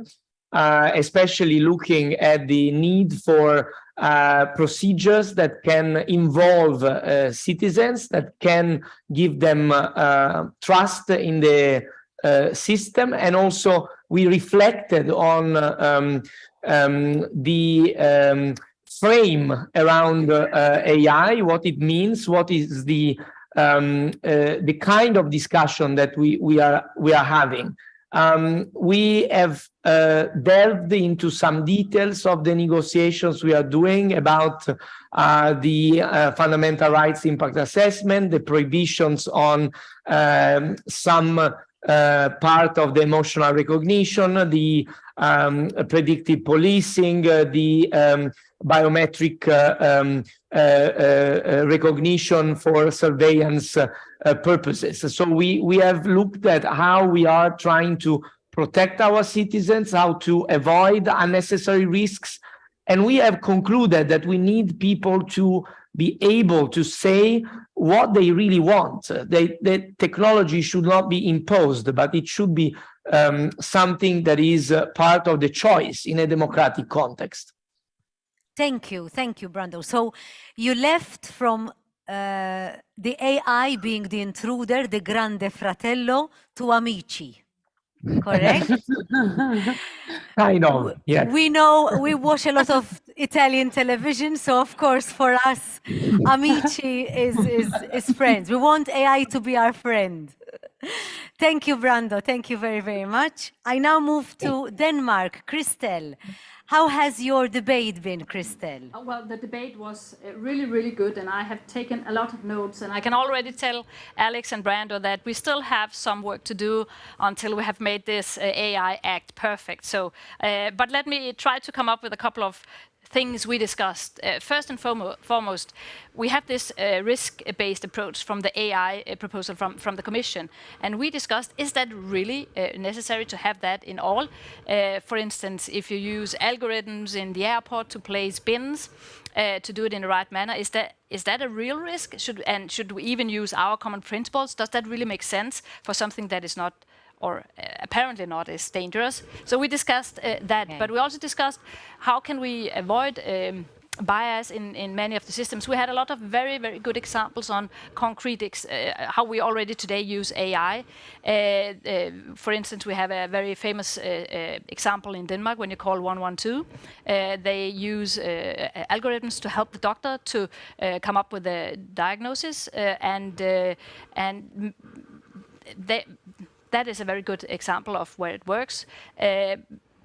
especially looking at the need for procedures that can involve citizens, that can give them trust in the system. And also we reflected on the frame around AI, what it means, what is the kind of discussion that we are having. We have delved into some details of the negotiations we are doing about the fundamental rights impact assessment, the prohibitions on some part of the emotional recognition, the predictive policing, the biometric recognition for surveillance purposes. So we have looked at how we are trying to protect our citizens, how to avoid unnecessary risks, and we have concluded that we need people to be able to say what they really want. The technology should not be imposed, but it should be something that is part of the choice in a democratic context. Thank you, Brando. So you left from the AI being the intruder, the grande fratello to amici. Correct? Kind of, yes. We know we watch a lot of Italian television, so of course for us, amici is friends. We want AI to be our friend. Thank you, Brando. Thank you very, very much. I now move to Denmark. Christel, how has your debate been, Christel? Well, the debate was really, really good, and I have taken a lot of notes, and I can already tell Alex and Brando that we still have some work to do until we have made this AI Act perfect. So, but let me try to come up with a couple of things we discussed. First and foremost, we have this risk-based approach from the AI proposal from the Commission. And we discussed, is that really necessary to have that in all? For instance, if you use algorithms in the airport to place bins, to do it in the right manner, is that a real risk? Should we even use our common principles? Does that really make sense for something that is not, or apparently not, is dangerous? So we discussed that, but we also discussed how can we avoid bias in many of the systems. We had a lot of very, very good examples on concrete how we already today use AI. For instance, we have a very famous example in Denmark when you call 112. They use algorithms to help the doctor to come up with a diagnosis, and that is a very good example of where it works.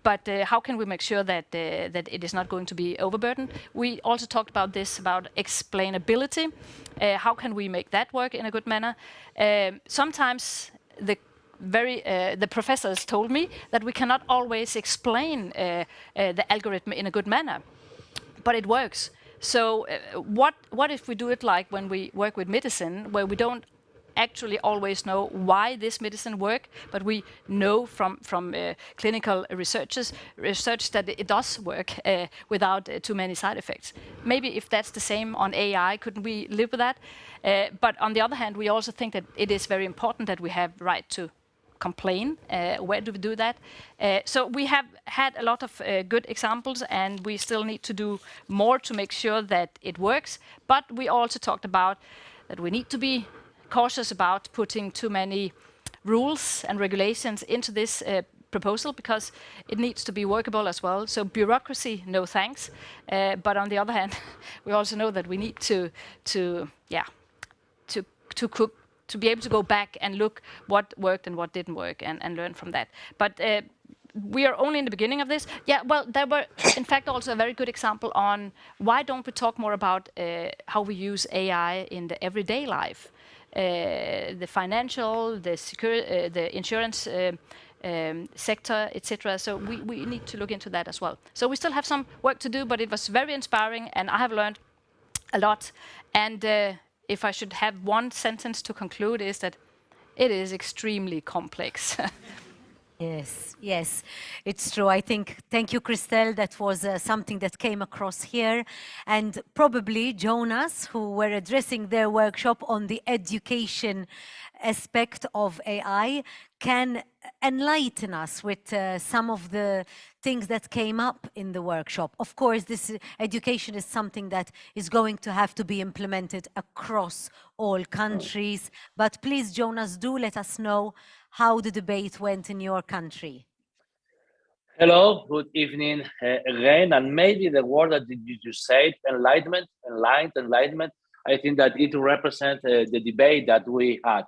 But how can we make sure that it is not going to be overburdened? We also talked about this, about explainability. How can we make that work in a good manner? Sometimes the professors told me that we cannot always explain the algorithm in a good manner, but it works. So what if we do it like when we work with medicine, where we don't actually always know why this medicine works, but we know from clinical research that it does work without too many side effects. Maybe if that's the same on AI, couldn't we live with that? But on the other hand, we also think that it is very important that we have right to complain. Where do we do that? So we have had a lot of good examples, and we still need to do more to make sure that it works. But we also talked about that we need to be cautious about putting too many rules and regulations into this proposal, because it needs to be workable as well. So bureaucracy, no thanks. But on the other hand, we also know that we need to be able to go back and look what worked and what didn't work, and learn from that. But we are only in the beginning of this. Yeah, well, there were, in fact, also a very good example on why don't we talk more about how we use AI in the everyday life. The financial, the insurance sector, etc. So we need to look into that as well. So we still have some work to do, but it was very inspiring, and I have learned a lot. And if I should have one sentence to conclude, is that it is extremely complex. Yes, yes, it's true. I think, thank you, Christel. That was something that came across here. And probably Jonas, who were addressing their workshop on the education aspect of AI, can enlighten us with some of the things that came up in the workshop. Of course, this education is something that is going to have to be implemented across all countries. But please, Jonas, do let us know how the debate went in your country. Hello, good evening again. And maybe the word that you said, enlightenment, I think that it represents the debate that we had.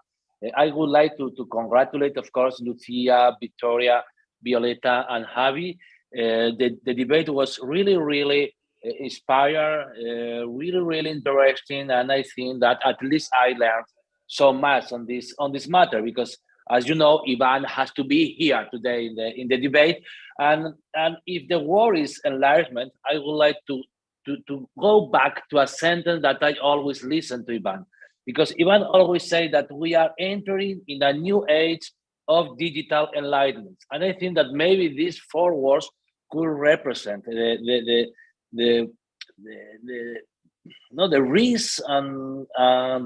I would like to congratulate, of course, Lucia, Victoria, Violeta, and Javi. The debate was really, really inspired, really, really interesting. And I think that at least I learned so much on this matter, because as you know, Ivan has to be here today in the debate. And if the word is enlargement, I would like to go back to a sentence that I always listen to Ivan, because Ivan always say that we are entering in a new age of digital enlightenment. And I think that maybe these four words could represent the risk and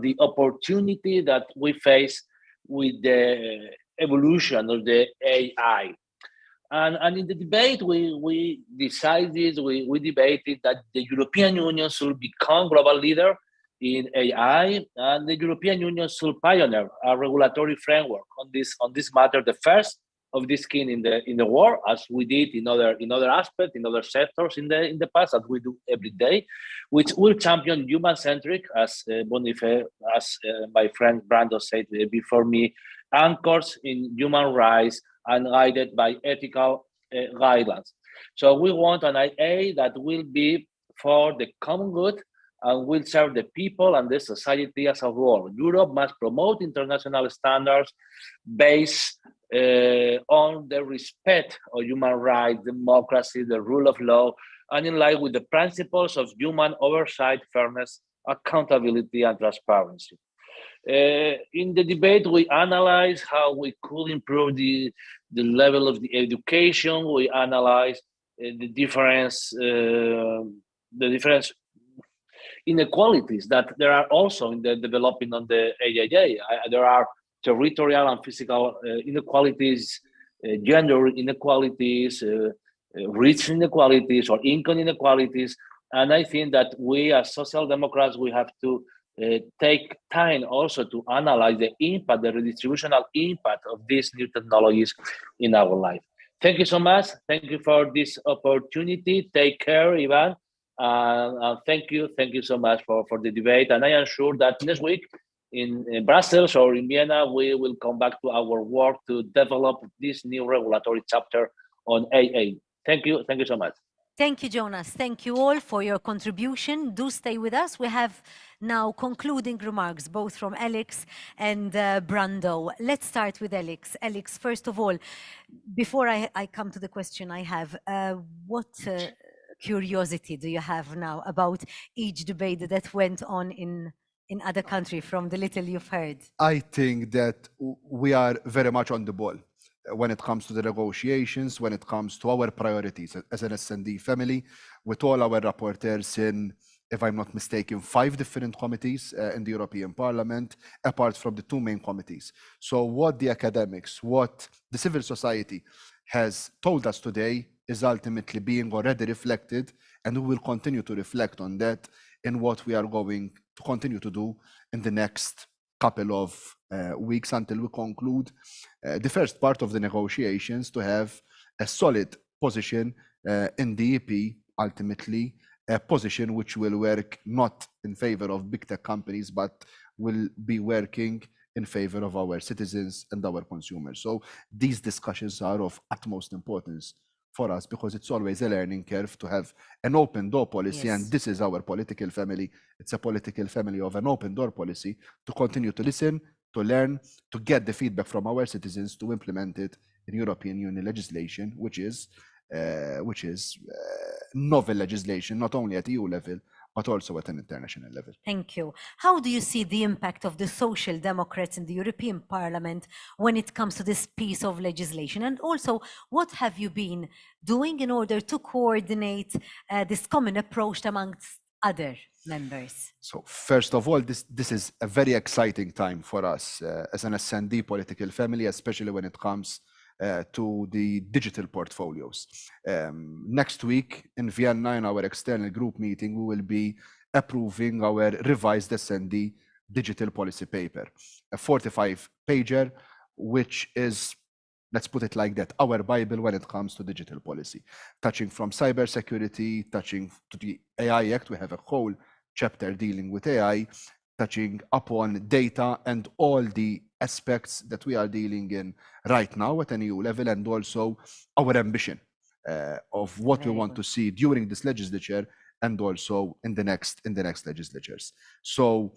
the opportunity that we face with the evolution of the AI. And in the debate, we debated that the European Union should become global leader in AI, and the European Union should pioneer a regulatory framework on this matter, the first of this kind in the world, as we did in other aspects, in other sectors in the past, as we do every day, which will champion human-centric, as my friend Brando said before me, anchors in human rights and guided by ethical guidelines. So we want an IA that will be for the common good and will serve the people and the society as a whole. Europe must promote international standards based on the respect of human rights, democracy, the rule of law, and in line with the principles of human oversight, fairness, accountability, and transparency. In the debate, we analyze how we could improve the level of the education. We analyze the difference inequalities that there are also in the developing on the AIA. There are territorial and physical inequalities, gender inequalities, reach inequalities, or income inequalities. And I think that we as social democrats, we have to take time also to analyze the impact, the redistributional impact of these new technologies in our life. Thank you so much. Thank you for this opportunity. Take care, Ivan. Thank you so much for the debate. And I am sure that next week in Brussels or in Vienna, we will come back to our work to develop this new regulatory chapter on AA. Thank you so much. Thank you, Jonas. Thank you all for your contribution. Do stay with us. We have now concluding remarks, both from Alex and Brando. Let's start with Alex. Alex, first of all, before I come to the question I have, what curiosity do you have now about each debate that went on in other countries from the little you've heard? I think that we are very much on the ball when it comes to the negotiations, when it comes to our priorities as an S&D family, with all our rapporteurs in, if I'm not mistaken, 5 different committees in the European Parliament, apart from the 2 main committees. So what the academics, what the civil society has told us today is ultimately being already reflected, and we will continue to reflect on that in what we are going to continue to do in the next couple of weeks until we conclude the first part of the negotiations, to have a solid position in the EP, ultimately a position which will work not in favor of big tech companies, but will be working in favor of our citizens and our consumers. So these discussions are of utmost importance for us, because it's always a learning curve to have an open door policy. Yes. And this is our political family. It's a political family of an open door policy, to continue to listen, to learn, to get the feedback from our citizens, to implement it in European Union legislation, which is novel legislation, not only at EU level, but also at an international level. Thank you. How do you see the impact of the Social Democrats in the European Parliament when it comes to this piece of legislation? And also, what have you been doing in order to coordinate this common approach amongst other members? So first of all, this is a very exciting time for us as an S&D political family, especially when it comes to the digital portfolios. Next week in Vienna, in our external group meeting, we will be approving our revised S&D digital policy paper, a 45-pager, which is, let's put it like that, our Bible when it comes to digital policy, touching from cybersecurity, touching to the AI Act. We have a whole chapter dealing with AI, touching upon data and all the aspects that we are dealing in right now at an EU level, and also our ambition of what we want to see during this legislature and also in the next legislatures. So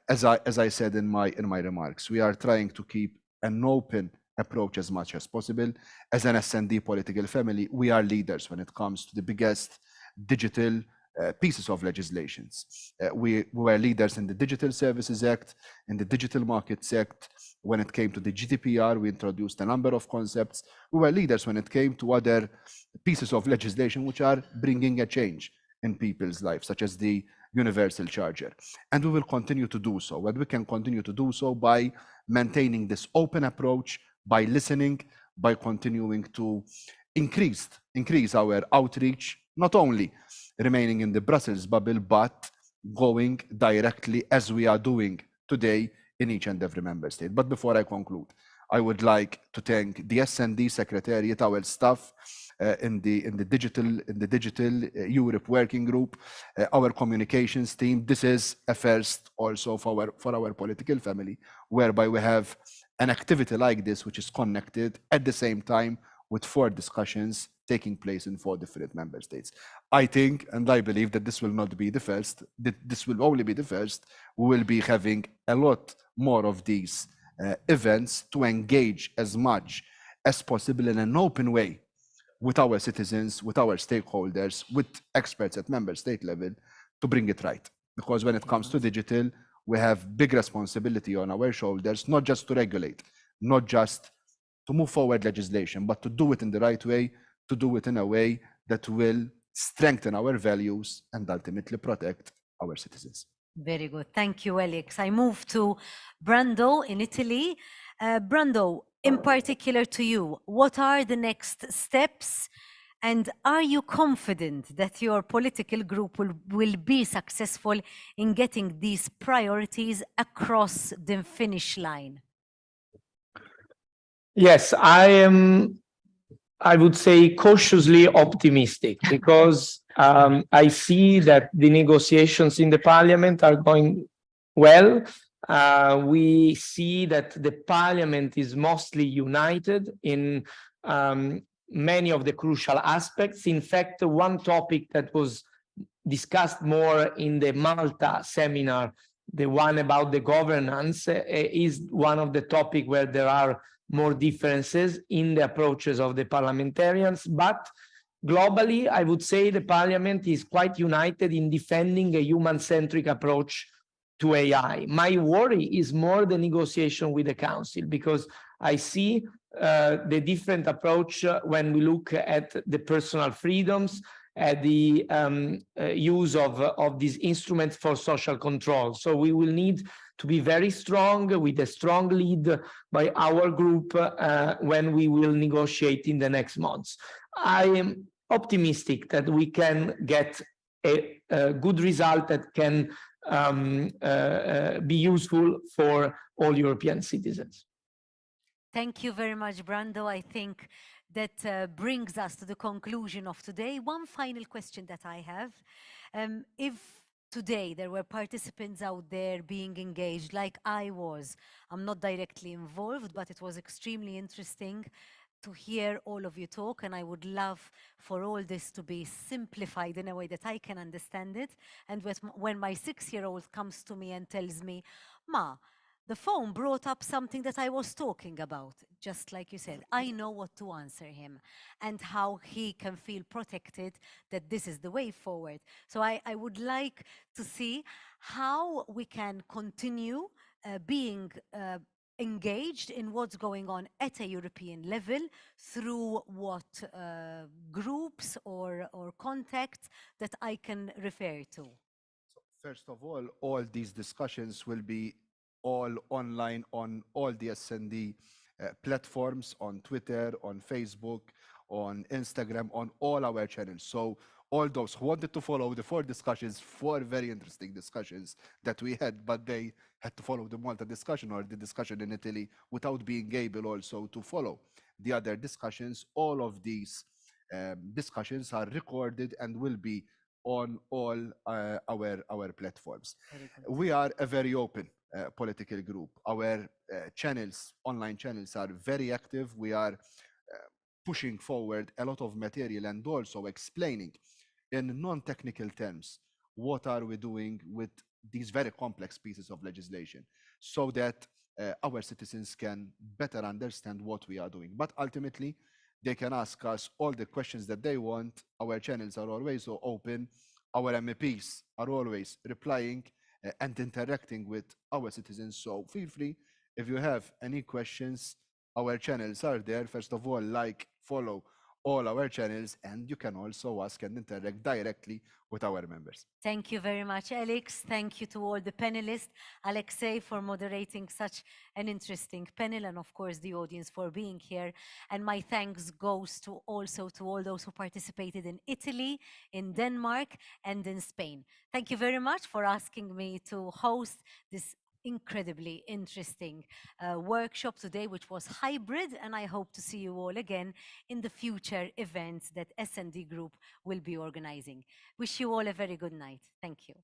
as I said in my remarks, we are trying to keep an open approach as much as possible. As an S&D political family, we are leaders when it comes to the biggest digital pieces of legislations. We were leaders in the Digital Services Act, in the Digital Markets Act. When it came to the GDPR, we introduced a number of concepts. We were leaders when it came to other pieces of legislation which are bringing a change in people's lives, such as the universal charger. And we will continue to do so. And we can continue to do so by maintaining this open approach, by listening, by continuing to increase our outreach, not only remaining in the Brussels bubble, but going directly as we are doing today in each and every member state. But before I conclude, I would like to thank the S&D Secretariat, our staff in the digital Europe working group, our communications team. This is a first also for our political family, whereby we have an activity like this, which is connected at the same time with 4 discussions taking place in 4 different member states. I think, and I believe that this will not be the first, that this will only be the first. We will be having a lot more of these events to engage as much as possible in an open way with our citizens, with our stakeholders, with experts at member state level to bring it right. Because when it comes to digital, we have big responsibility on our shoulders, not just to regulate, not just to move forward legislation, but to do it in the right way, to do it in a way that will strengthen our values and ultimately protect our citizens. Very good. Thank you, Alex. I move to Brando in Italy. Brando, in particular to you, what are the next steps? And are you confident that your political group will be successful in getting these priorities across the finish line? Yes, I am, I would say, cautiously optimistic because I see that the negotiations in the parliament are going well. We see that the parliament is mostly united in many of the crucial aspects. In fact, one topic that was discussed more in the Malta seminar, the one about the governance, is one of the topics where there are more differences in the approaches of the parliamentarians. But globally, I would say the parliament is quite united in defending a human-centric approach to AI. My worry is more the negotiation with the council, because I see the different approach when we look at the personal freedoms, at the use of these instruments for social control. So we will need to be very strong, with a strong lead by our group when we will negotiate in the next months. I am optimistic that we can get a good result that can be useful for all European citizens. Thank you very much, Brando. I think that brings us to the conclusion of today. One final question that I have. If today there were participants out there being engaged like I was, I'm not directly involved, but it was extremely interesting to hear all of you talk, and I would love for all this to be simplified in a way that I can understand it. And when my 6-year-old comes to me and tells me, "Ma, the phone brought up something that I was talking about," just like you said, I know what to answer him and how he can feel protected, that this is the way forward. So I would like to see how we can continue being engaged in what's going on at a European level through what groups or contacts that I can refer to. So first of all these discussions will be all online on all the S&D platforms, on Twitter, on Facebook, on Instagram, on all our channels. So all those who wanted to follow the 4 discussions, 4 very interesting discussions that we had, but they had to follow the Malta discussion or the discussion in Italy without being able also to follow the other discussions. All of these discussions are recorded and will be on all our platforms. We are a very open political group. Our channels, online channels, are very active. We are pushing forward a lot of material and also explaining in non-technical terms what are we doing with these very complex pieces of legislation, so that our citizens can better understand what we are doing. But ultimately, they can ask us all the questions that they want. Our channels are always open. Our MEPs are always replying and interacting with our citizens. So feel free, if you have any questions, our channels are there. First of all, like, follow all our channels, and you can also ask and interact directly with our members. Thank you very much, Alex. Thank you to all the panelists. Alexei for moderating such an interesting panel, and of course the audience for being here. And my thanks goes to also to all those who participated in Italy, in Denmark, and in Spain. Thank you very much for asking me to host this incredibly interesting workshop today, which was hybrid, and I hope to see you all again in the future events that S&D Group will be organizing. Wish you all a very good night. Thank you.